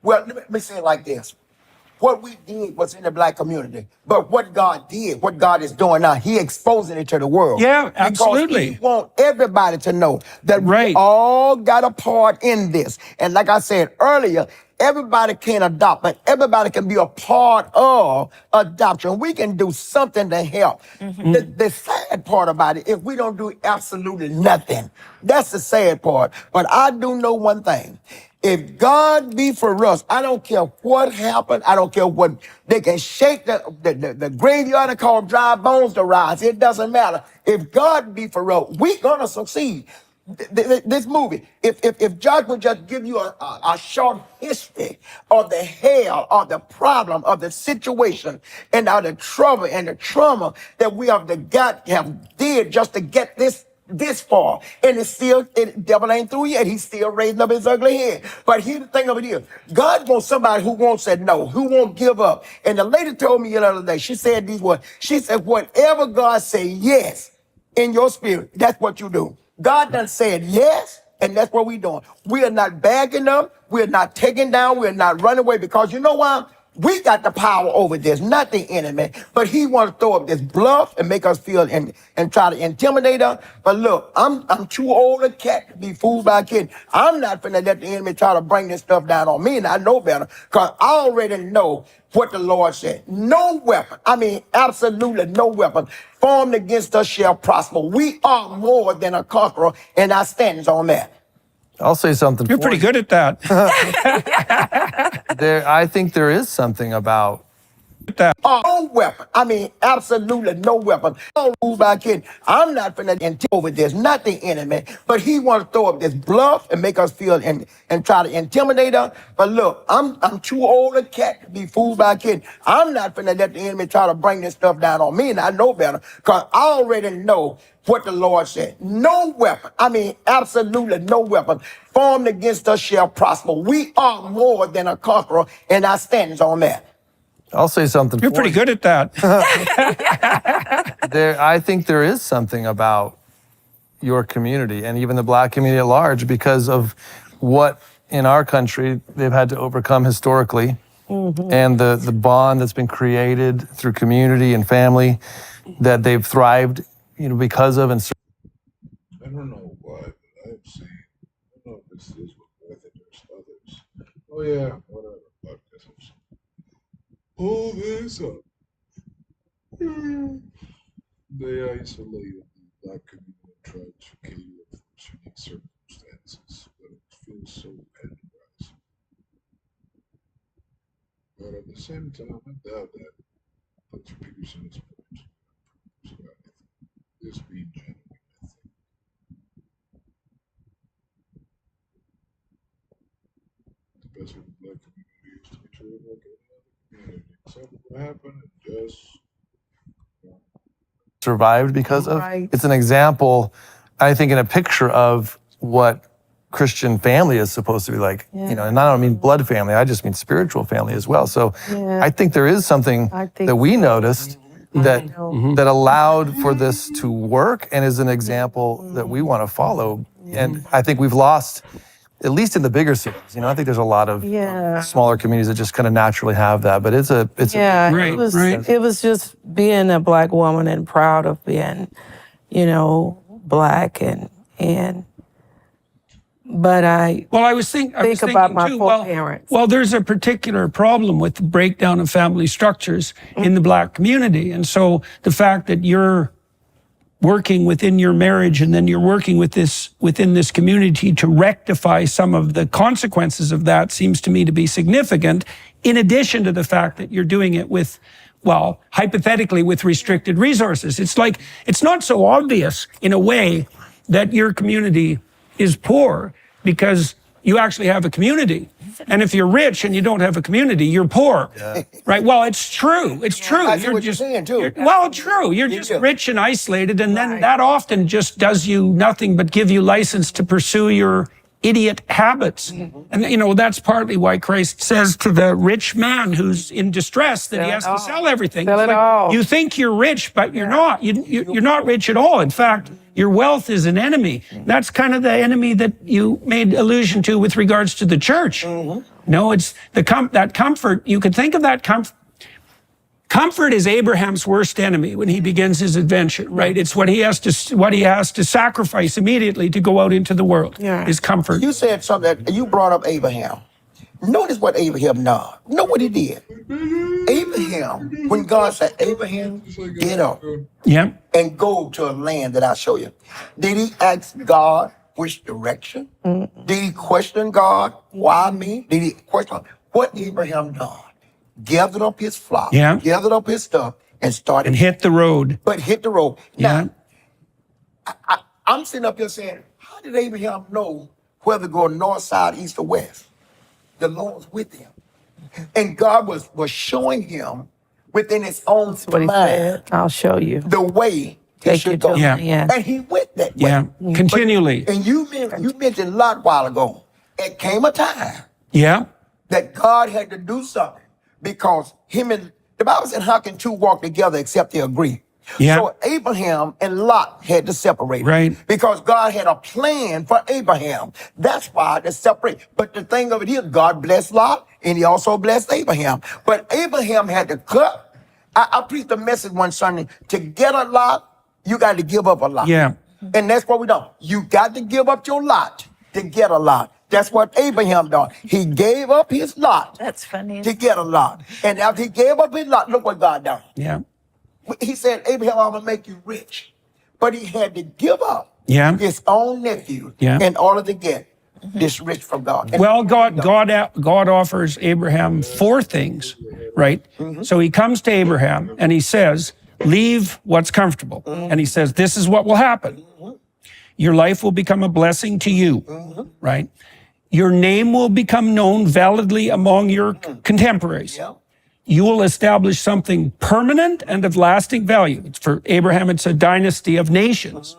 Well, let me say it like this. What we did was in the black community, but what God did, what God is doing now, he exposing it to the world. Yeah, absolutely. Because he want everybody to know that we all got a part in this. And like I said earlier, everybody can adopt, but everybody can be a part of adoption. We can do something to help. The sad part about it is we don't do absolutely nothing. That's the sad part. But I do know one thing. If God be for us, I don't care what happened. I don't care what they can shake the graveyard and call dry bones to rise. It doesn't matter. If God be for us, we're gonna succeed. This movie, if Judge would just give you a short history of the hell, or the problem, of the situation, and of the trouble and the trauma that we have did just to get this far, and devil ain't through yet. He's still raising up his ugly head. But here's the thing of it is, God wants somebody who won't say no, who won't give up. And the lady told me the other day, she said these words. She said, whatever God say yes in your spirit, that's what you do. God done said yes, and that's what we're doing. We are not bagging up. We're not taking down. We're not running away, because you know why? We got the power over this, not the enemy. But he wants to throw up this bluff and make us feel and try to intimidate us. But look, I'm too old a cat to be fooled by a kid. I'm not finna let the enemy try to bring this stuff down on me, and I know better, because I already know what the Lord said. No weapon, I mean absolutely no weapon, formed against us shall prosper. We are more than a conqueror, and I stand on that. I'll say something. You're pretty good at that. I think there is something about that. No weapon, I mean absolutely no weapon. Don't move by kid. I'm not finna over this, not the enemy. But he wants to throw up this bluff and make us feel and try to intimidate us. But look, I'm too old a cat to be fooled by a kid. I'm not finna let the enemy try to bring this stuff down on me, and I know better, because I already know what the Lord said. No weapon, I mean absolutely no weapon, formed against us shall prosper. We are more than a conqueror, and I stand on that. I'll say something. You're pretty good at that. I think there is something about your community and even the black community at large, because of what in our country they've had to overcome historically, and the bond that's been created through community and family that they've thrived, because of. And I don't know why, but I've seen. I don't know if this is what I think there's others. Oh yeah, whatever. Pull this up. They isolated the black community and tried to cater for unique circumstances, but it feels so enterprising. But at the same time, I doubt that Dr. Peterson is point. So I think this being genuine, I think. The best of the black community is to be treated like any other community. Something will happen and just survived because of. It's an example, I think, in a picture of what Christian family is supposed to be like. And I don't mean blood family, I just mean spiritual family as well. So I think there is something that we noticed that allowed for this to work, and is an example that we want to follow. And I think we've lost, at least in the bigger cities. I think there's a lot of smaller communities that just kind of naturally have that. But it was just being a black woman and proud of being, black but I was think thinking about my too, poor parents. Well, there's a particular problem with the breakdown of family structures in the black community, and so the fact that you're working within your marriage, and then you're working within this community to rectify some of the consequences of that, seems to me to be significant, in addition to the fact that you're doing it with, well, hypothetically, with restricted resources. It's like, it's not so obvious in a way that your community is poor, because you actually have a community. And if you're rich and you don't have a community, you're poor. Right? Well, it's true. It's true. I see what you're saying, too. Well, true. You're just rich and isolated, and then that often just does you nothing but give you license to pursue your idiot habits. And, you know, that's partly why Christ says to the rich man who's in distress that he has to sell everything. Sell It's it all. You think you're rich, but you're not. You're not rich at all. In fact, your wealth is an enemy. That's kind of the enemy that you made allusion to with regards to the church. No, it's that comfort. You could think of that comfort. Comfort is Abraham's worst enemy when he begins his adventure, right? It's what he has to sacrifice immediately to go out into the world. Is comfort. You said something that you brought up Abraham. Notice what Abraham did. Know what he did. Abraham, when God said, Abraham, get up and go to a land that I'll show you. Did he ask God which direction? Did he question God? Why me? Did he question what Abraham done? Gathered up his flock, gathered up his stuff, and started. And hit the road. But hit the road. Now, I'm sitting up here saying, how did Abraham know whether to go north, south, east, or west? The Lord's with him. And God was showing him within his own mind. I'll show you. The way he should go. And he went that way. Continually. And you mentioned Lot a while ago. It came a time that God had to do something. Because the Bible said, how can two walk together except they agree? So Abraham and Lot had to separate. Right. Because God had a plan for Abraham. That's why they separate. But the thing of it is, God blessed Lot and he also blessed Abraham. But Abraham had to cut. I preached a message one Sunday. To get a lot, you got to give up a lot. And that's what we do. You got to give up your lot to get a lot. That's what Abraham done. He gave up his lot. That's funny. To get a lot. And after he gave up his lot, look what God done. He said, Abraham, I'm going to make you rich. But he had to give up his own nephew in order to get this rich from God. And well, God offers Abraham 4 things, right? So he comes to Abraham and he says, leave what's comfortable. And he says, this is what will happen. Your life will become a blessing to you, right? Your name will become known validly among your contemporaries. You will establish something permanent and of lasting value. For Abraham, it's a dynasty of nations.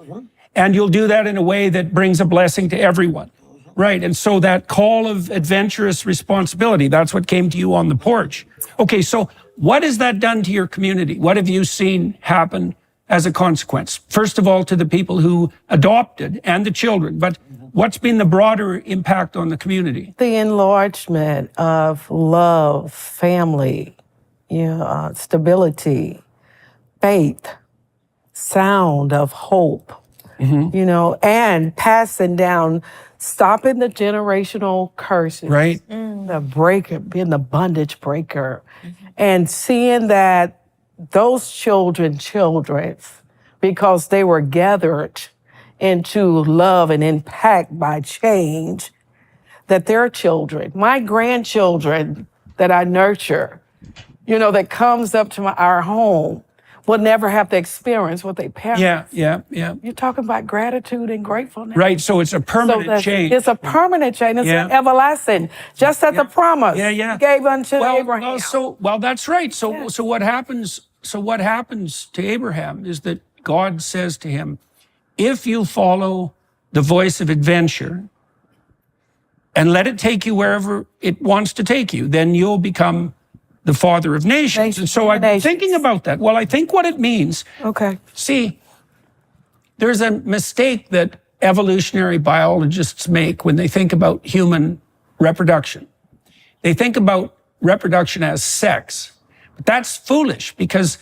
And you'll do that in a way that brings a blessing to everyone, right? And so that call of adventurous responsibility, that's what came to you on the porch. Okay, so what has that done to your community? What have you seen happen as a consequence? First of all, to the people who adopted and the children, but what's been the broader impact on the community? The enlargement of love, family, stability, faith, sound of hope, and passing down, stopping the generational curses. Right. The breaker, being the bondage breaker, and seeing that those children, because they were gathered into love and impact by change, that their children, my grandchildren that I nurture, that comes up to our home, will never have to experience what they parents. Yeah. You're talking about gratitude and gratefulness. Right, so it's a permanent change. It's a permanent change. It's an everlasting, just as the promise he gave unto Abraham. Well, that's right. So what happens? So what happens to Abraham is that God says to him, if you follow the voice of adventure and let it take you wherever it wants to take you, then you'll become the father of nations. And so I'm thinking about that. Well, I think what it means, see, there's a mistake that evolutionary biologists make when they think about human reproduction. They think about reproduction as sex. But that's foolish because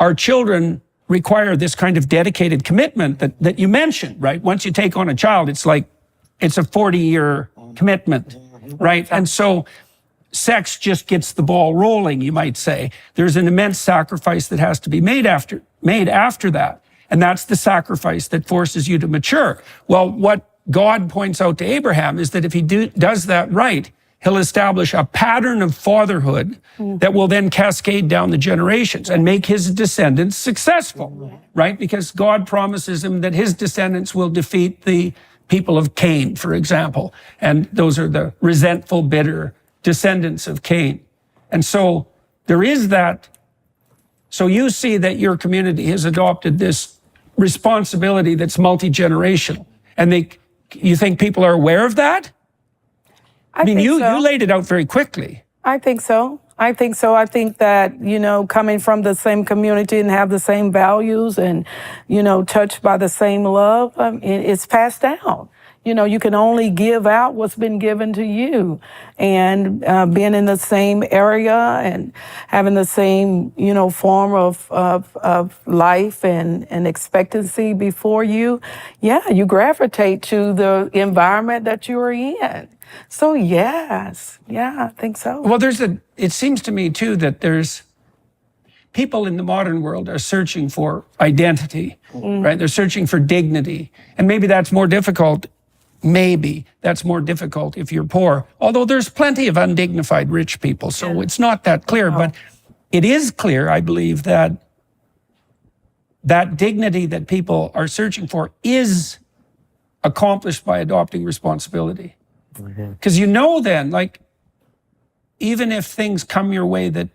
our children require this kind of dedicated commitment that you mentioned, right? Once you take on a child, it's a 40-year commitment, right? And so sex just gets the ball rolling, you might say. There's an immense sacrifice that has to be made after that. And that's the sacrifice that forces you to mature. Well, what God points out to Abraham is that if he does that right, he'll establish a pattern of fatherhood that will then cascade down the generations and make his descendants successful, right? Because God promises him that his descendants will defeat the people of Cain, for example. And those are the resentful, bitter descendants of Cain. And so there is that. So you see that your community has adopted this responsibility that's multi-generational. And you think people are aware of that? I mean, you laid it out very quickly. I think so. I think so. I think that, coming from the same community and have the same values and, touched by the same love, it's passed down. You can only give out what's been given to you. And being in the same area and having the same, form of life and expectancy before you, you gravitate to the environment that you're in. So yes, I think so. Well, it seems to me too that there's people in the modern world are searching for identity, right? They're searching for dignity. And maybe that's more difficult. Maybe that's more difficult if you're poor. Although there's plenty of undignified rich people, so it's not that clear. But it is clear, I believe, that dignity that people are searching for is accomplished by adopting responsibility. Because then, even if things come your way that,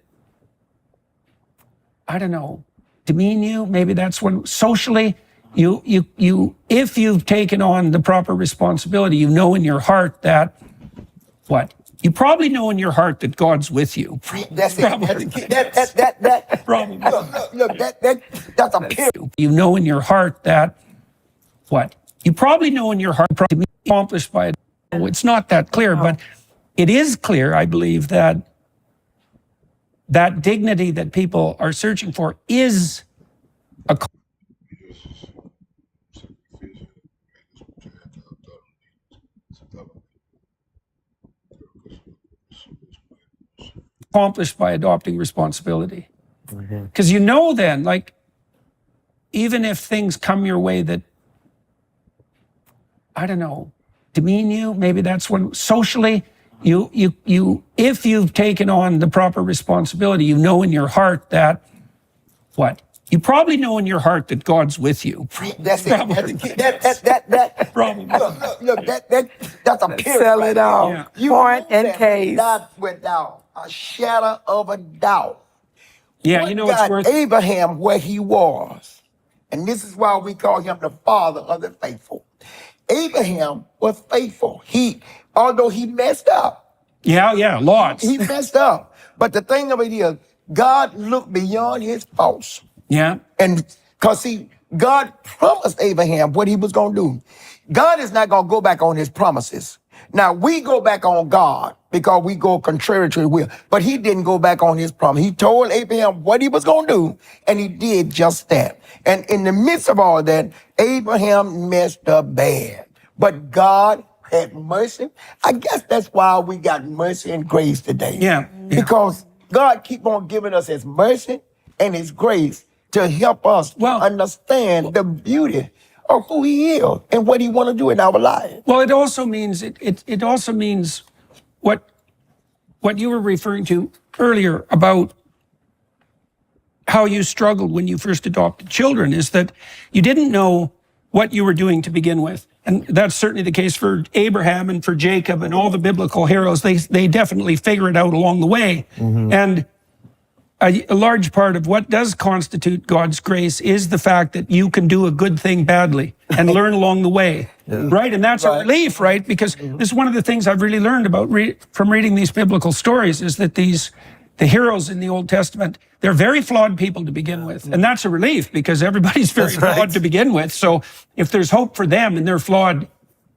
I don't know, demean you, maybe that's when socially, if you've taken on the proper responsibility, in your heart that, you probably know in your heart that God's with you. That's it. Probably. Look, that's a period. You know in your heart that, you probably know in your heart, probably accomplished by it. It's not that clear, but it is clear, I believe, that dignity that people are searching for is accomplished by adopting responsibility. Because then, even if things come your way that, I don't know, demean you, maybe that's when socially, if you've taken on the proper responsibility, in your heart that, you probably know in your heart that God's with you. That's it. Probably. Look, that's a period. Sell it all. Yeah. Point and case. Not without a shadow of a doubt. Yeah, it's worth Abraham where he was. And this is why we call him the father of the faithful. Abraham was faithful. Although he messed up. Yeah, lots. He messed up. But the thing of it is, God looked beyond his faults. Yeah. And because God promised Abraham what he was going to do. God is not going to go back on his promises. Now, we go back on God because we go contrary to his will. But he didn't go back on his promise. He told Abraham what he was going to do, and he did just that. And in the midst of all that, Abraham messed up bad. But God had mercy. I guess that's why we got mercy and grace today. Yeah. Because God keep on giving us his mercy and his grace to help us understand the beauty of who he is and what he want to do in our lives. Well, it also means it also means what you were referring to earlier about how you struggled when you first adopted children, is that you didn't know what you were doing to begin with. And that's certainly the case for Abraham and for Jacob and all the biblical heroes. They definitely figure it out along the way. And a large part of what does constitute God's grace is the fact that you can do a good thing badly and learn along the way, right? And that's a relief, right? Because this is one of the things I've really learned about from reading these biblical stories, is that the heroes in the Old Testament, they're very flawed people to begin with. And that's a relief, because everybody's very flawed to begin with. So if there's hope for them in their flawed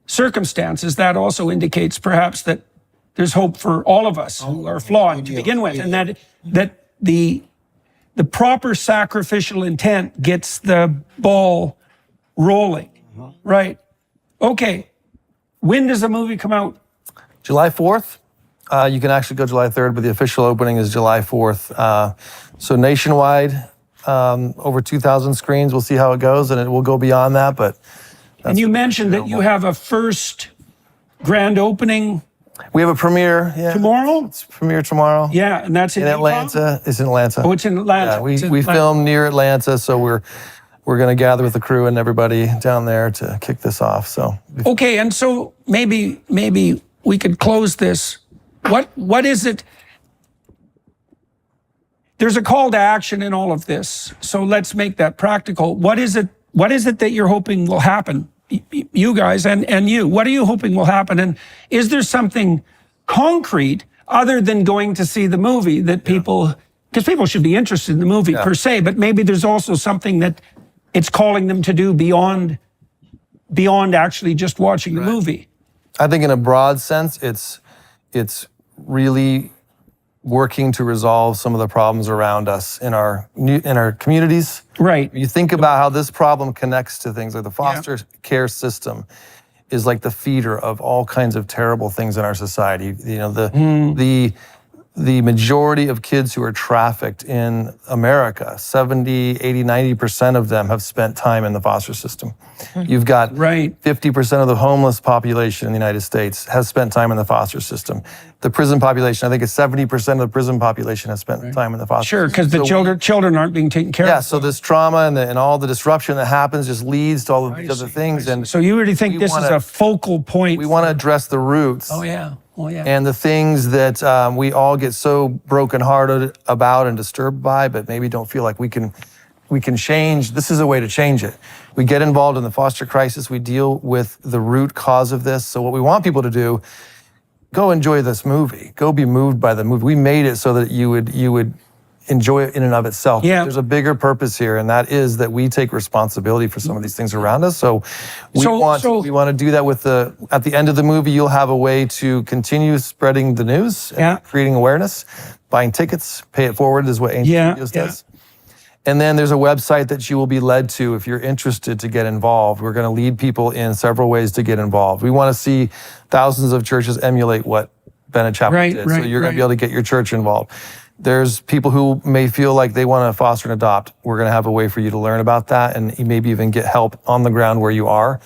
circumstances, that also indicates perhaps that there's hope for all of us who are flawed to begin with, and that the proper sacrificial intent gets the ball rolling, right? Okay, when does the movie come out? July 4th. You can actually go July 3rd, but the official opening is July 4th. So nationwide, over 2,000 screens. We'll see how it goes, and it will go beyond that. But and you mentioned that you have a first grand opening. We have a premiere tomorrow. It's premiere tomorrow. Yeah, and that's in Atlanta. It's in Atlanta. Oh, it's in Atlanta. Yeah, we film near Atlanta, so we're we're going to gather with the crew and everybody down there to kick this off. So Okay, and so maybe we could close this. What is it? There's a call to action in all of this. So let's make that practical. What is it that you're hoping will happen? You guys and you. What are you hoping will happen? And is there something concrete other than going to see the movie that people, because people should be interested in the movie per se, but maybe there's also something that it's calling them to do beyond actually just watching the movie. I think in a broad sense, it's really working to resolve some of the problems around us in our communities. Right. You think about how this problem connects to things like the foster care system is like the feeder of all kinds of terrible things in our society. You know, the majority of kids who are trafficked in America, 70, 80, 90% of them have spent time in the foster system. You've got 50% of the homeless population in the United States has spent time in the foster system. The prison population, I think it's 70% of the prison population has spent time in the foster system. Sure, because the children aren't being taken care of. Yeah, so this trauma and all the disruption that happens just leads to all of these other things. And so you really think this is a focal point? We want to address the roots. Oh, yeah. And the things that we all get so brokenhearted about and disturbed by, but maybe don't feel like we can change. This is a way to change it. We get involved in the foster crisis. We deal with the root cause of this. So what we want people to do, go enjoy this movie. Go be moved by the movie. We made it so that you would enjoy it in and of itself. Yeah. There's a bigger purpose here, and that is that we take responsibility for some of these things around us. So we want to do that with at the end of the movie, you'll have a way to continue spreading the news, and creating awareness, buying tickets, pay it forward is what Ancient Studios does. And then there's a website that you will be led to if you're interested to get involved. We're going to lead people in several ways to get involved. We want to see thousands of churches emulate what Bennett Chapel did. So you're going to be able to get your church involved. There's people who may feel like they want to foster and adopt. We're going to have a way for you to learn about that and maybe even get help on the ground where you are.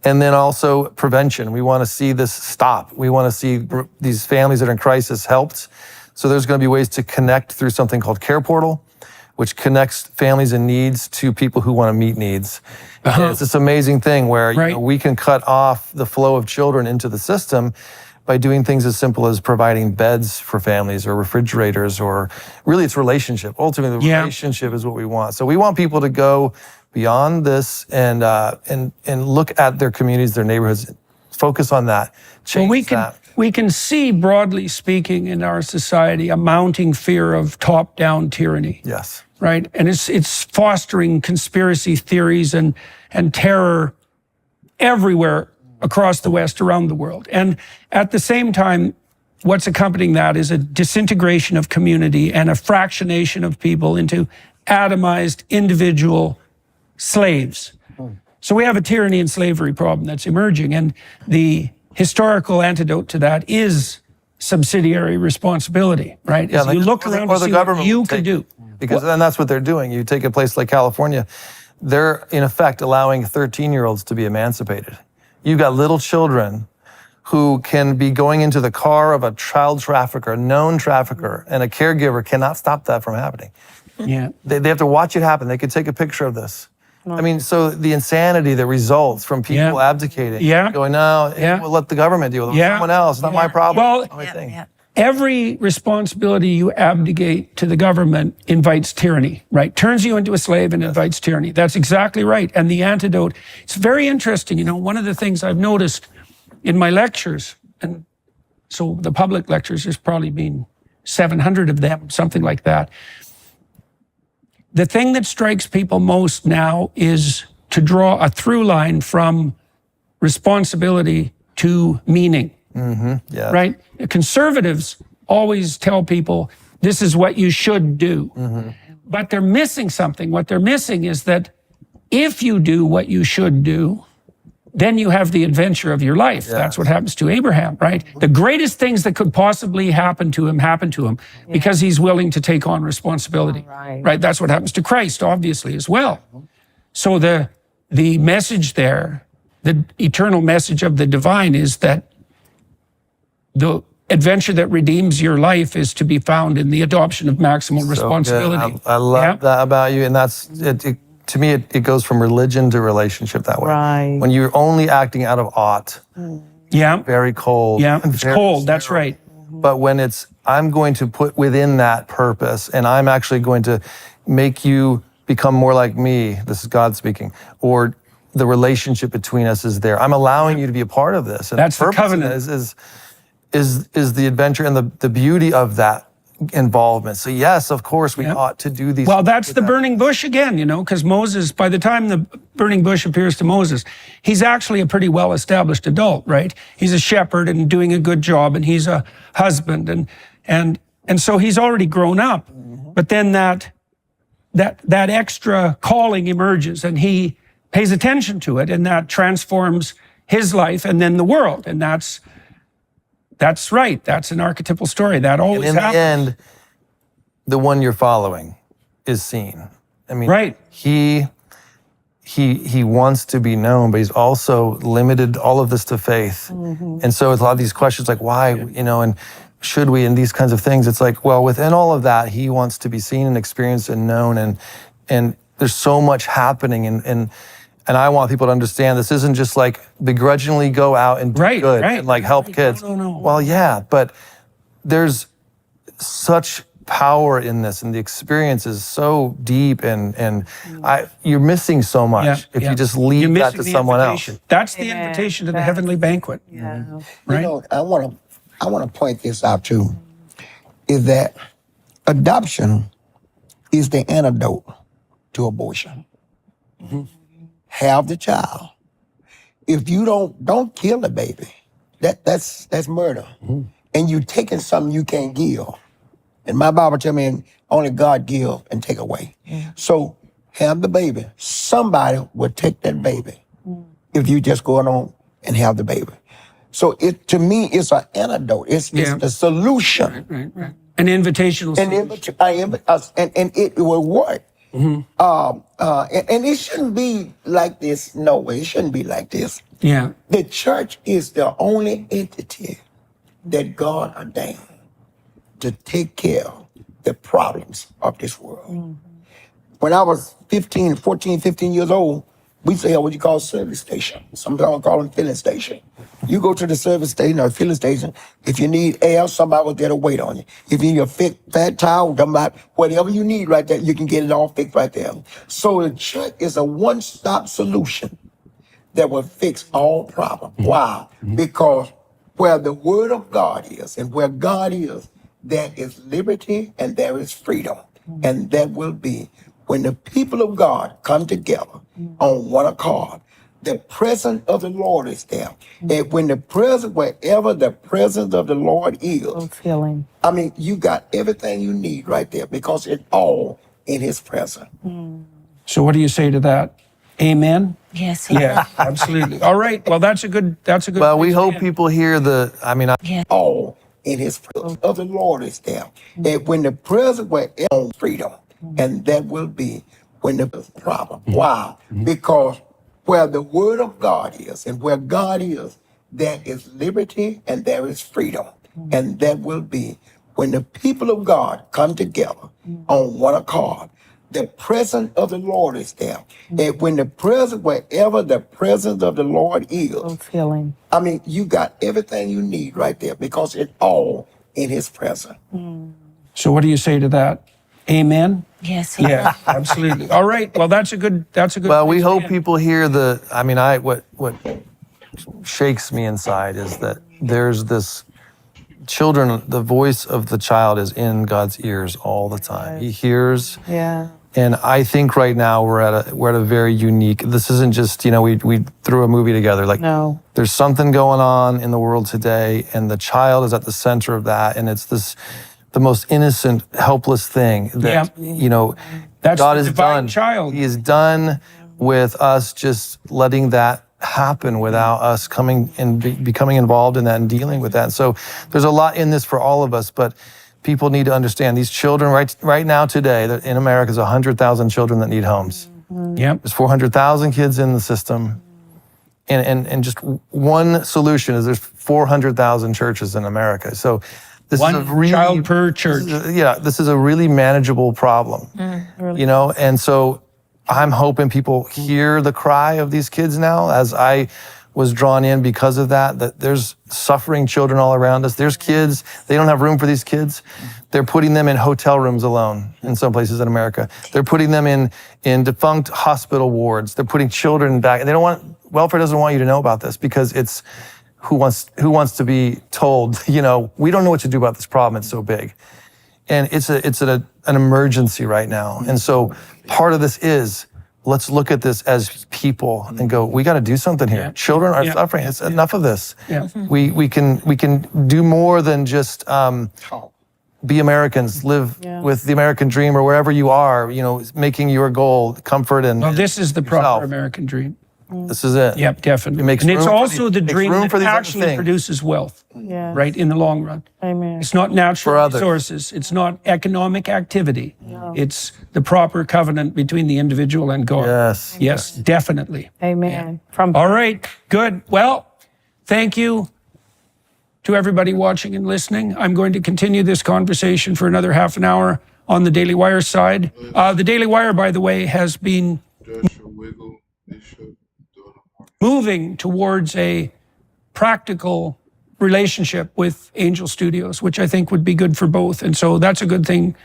And then also prevention. We want to see this stop. We want to see these families that are in crisis helped. So there's going to be ways to connect through something called Care Portal, which connects families in needs to people who want to meet needs. And it's this amazing thing where you know, we can cut off the flow of children into the system by doing things as simple as providing beds for families or refrigerators, or really it's relationship. Ultimately, the relationship is what we want. So we want people to go beyond this and look at their communities, their neighborhoods, focus on that, change that. We can see, broadly speaking, in our society, a mounting fear of top-down tyranny. Yes. Right? And it's fostering conspiracy theories and terror everywhere across the West, around the world. And at the same time, what's accompanying that is a disintegration of community and a fractionation of people into atomized individual slaves. So we have a tyranny and slavery problem that's emerging, and the historical antidote to that is subsidiary responsibility, right? Yeah, As you look around to see what you can do. Because then that's what they're doing. You take a place like California, they're in effect allowing 13-year-olds to be emancipated. You've got little children who can be going into the car of a child trafficker, a known trafficker, and a caregiver cannot stop that from happening. Yeah. They have to watch it happen. They could take a picture of this. I mean, so the insanity that results from people abdicating, going, no, we'll let the government deal with it. Someone else, not my problem. Well, every responsibility you abdicate to the government invites tyranny, right? Turns you into a slave and invites tyranny. That's exactly right. And the antidote, it's very interesting. You know, one of the things I've noticed in my lectures, and so the public lectures, there's probably been 700 of them, something like that. The thing that strikes people most now is to draw a through line from responsibility to meaning. Right? Conservatives always tell people this is what you should do. But they're missing something. What they're missing is that if you do what you should do, then you have the adventure of your life. That's what happens to Abraham, right? The greatest things that could possibly happen to him because he's willing to take on responsibility. Right? That's what happens to Christ, obviously, as well. So the message there, the eternal message of the divine, is that the adventure that redeems your life is to be found in the adoption of maximal responsibility. I love that about you, and that's it to me, it goes from religion to relationship that way. Right. When you're only acting out of ought, Yeah. very cold. Yeah. It's very cold. That's right. But when it's, I'm going to put within that purpose, and I'm actually going to make you become more like me, this is God speaking, or the relationship between us is there. I'm allowing you to be a part of this. And That's the purpose covenant. is the adventure and the beauty of that involvement. So yes, of course, we ought to do these. Well, that's the burning bush again, because Moses, by the time the burning bush appears to Moses, he's actually a pretty well-established adult, right? He's a shepherd and doing a good job, and he's a husband, and so he's already grown up. But then that extra calling emerges, and he pays attention to it, and that transforms his life and then the world, and that's right. That's an archetypal story. That always happens. And in the end, the one you're following is seen. I mean, right. He wants to be known, but he's also limited all of this to faith. And so it's a lot of these questions like why, and should we, and these kinds of things. It's like, well, within all of that, he wants to be seen and experienced and known. And there's so much happening. And I want people to understand this isn't just like begrudgingly go out and do good and like help kids. No. Well, yeah, but there's such power in this, and the experience is so deep, and you're missing so much if you just leave that to someone else. That's the invitation to the heavenly banquet. Right? I want to point this out too, is that adoption is the antidote to abortion. Have the child. If you don't kill the baby, that's murder. And you taking something you can't give. And my Bible tell me only God give and take away. So have the baby. Somebody will take that baby if you just go on and have the baby. So to me, it's an antidote. It's the solution. Right. An invitational solution. And it will work. And it shouldn't be like this. No way, it shouldn't be like this. Yeah. The church is the only entity that God ordained to take care of the problems of this world. When I was 15 years old, we say what you call service station. Sometimes I call them filling station. You go to the service station or filling station, if you need air, somebody was there to wait on you. If you need a fat towel, whatever you need right there, you can get it all fixed right there. So the church is a one-stop solution that will fix all problems. Why? Because where the word of God is and where God is, there is liberty and there is freedom. And that will be when the people of God come together on one accord. The presence of the Lord is there. And wherever the presence of the Lord is, I mean, you got everything you need right there because it's all in his presence. So what do you say to that? Amen? Yes. Yeah, absolutely. All right. Well, that's a good. Well, we hope people hear all in his presence of the Lord is there. And when the presence is freedom, and that will be when the problem. Why? Because where the word of God is and where God is, there is liberty and there is freedom. And that will be when the people of God come together on one accord. The presence of the Lord is there. And wherever the presence of the Lord is, I mean, you got everything you need right there because it's all in his presence. So what do you say to that? Amen? Yes. Yeah, absolutely. All right. Well, that's a good. Well, we hope people hear what shakes me inside is that there's this children, the voice of the child is in God's ears all the time. He hears. Yeah. And I think right now we're at a very unique. This isn't just we threw a movie together. No. There's something going on in the world today, and the child is at the center of that, and it's the most innocent, helpless thing that That's God the has divine done. child. He is done with us just letting that happen without us coming and becoming involved in that and dealing with that. So there's a lot in this for all of us, but people need to understand these children right now today that in America there's 100,000 children that need homes. Yep. There's 400,000 kids in the system. And just one solution is there's 400,000 churches in America. So this is a really, child per church. This is a really manageable problem. Really? And so I'm hoping people hear the cry of these kids now, as I was drawn in because of that there's suffering children all around us. There's kids, they don't have room for these kids. They're putting them in hotel rooms alone in some places in America. They're putting them in defunct hospital wards. They're putting children back. They don't want, welfare doesn't want you to know about this because it's who wants to be told, we don't know what to do about this problem, it's so big. And it's an emergency right now. And so part of this is, let's look at this as people and go, we got to do something here. Children are suffering. It's enough of this. We can do more than just be Americans, live with the American dream or wherever you are, making your goal comfort and this is the proper American dream. This is it. Yep, definitely. And it's also the dream that actually produces wealth, right, in the long run. Amen. It's not natural resources. It's not economic activity. No. It's the proper covenant between the individual and God. Yes. Yes, definitely. Amen. All right, good. Well, thank you to everybody watching and listening. I'm going to continue this conversation for another half an hour on the Daily Wire side. The Daily Wire, by the way, has been Weigel, Bishop, Donna, moving towards a practical relationship with Angel Studios, which I think would be good for both. And so that's a good thing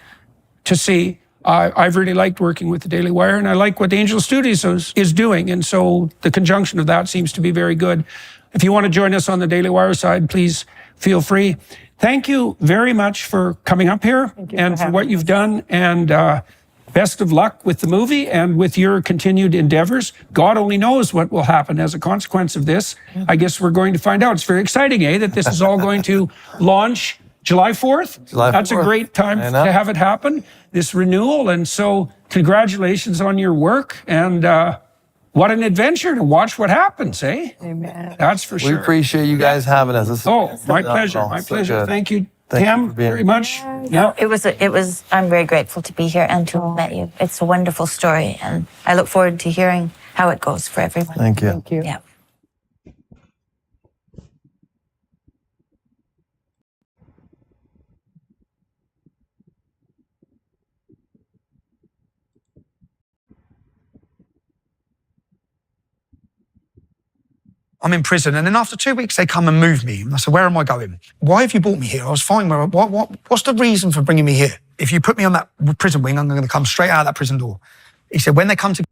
to see. I've really liked working with the Daily Wire, and I like what Angel Studios is doing. And so the conjunction of that seems to be very good. If you want to join us on the Daily Wire side, please feel free. Thank you very much for coming up here and for what you've done. And best of luck with the movie and with your continued endeavors. God only knows what will happen as a consequence of this. I guess we're going to find out. It's very exciting, that this is all going to launch July 4th. That's a great time to have it happen, this renewal. And so congratulations on your work. And what an adventure to watch what happens, Amen. That's for sure. We appreciate you guys having us. My pleasure. My pleasure. Thank you, Tam, very much. Yeah. It was, I'm very grateful to be here and to have met you. It's a wonderful story, and I look forward to hearing how it goes for everyone. Thank you. Thank you. Yeah. I'm in prison, and then after 2 weeks, they come and move me. And I said, where am I going? Why have you brought me here? I was fine. What's the reason for bringing me here? If you put me on that prison wing, I'm going to come straight out of that prison door. He said, when they come to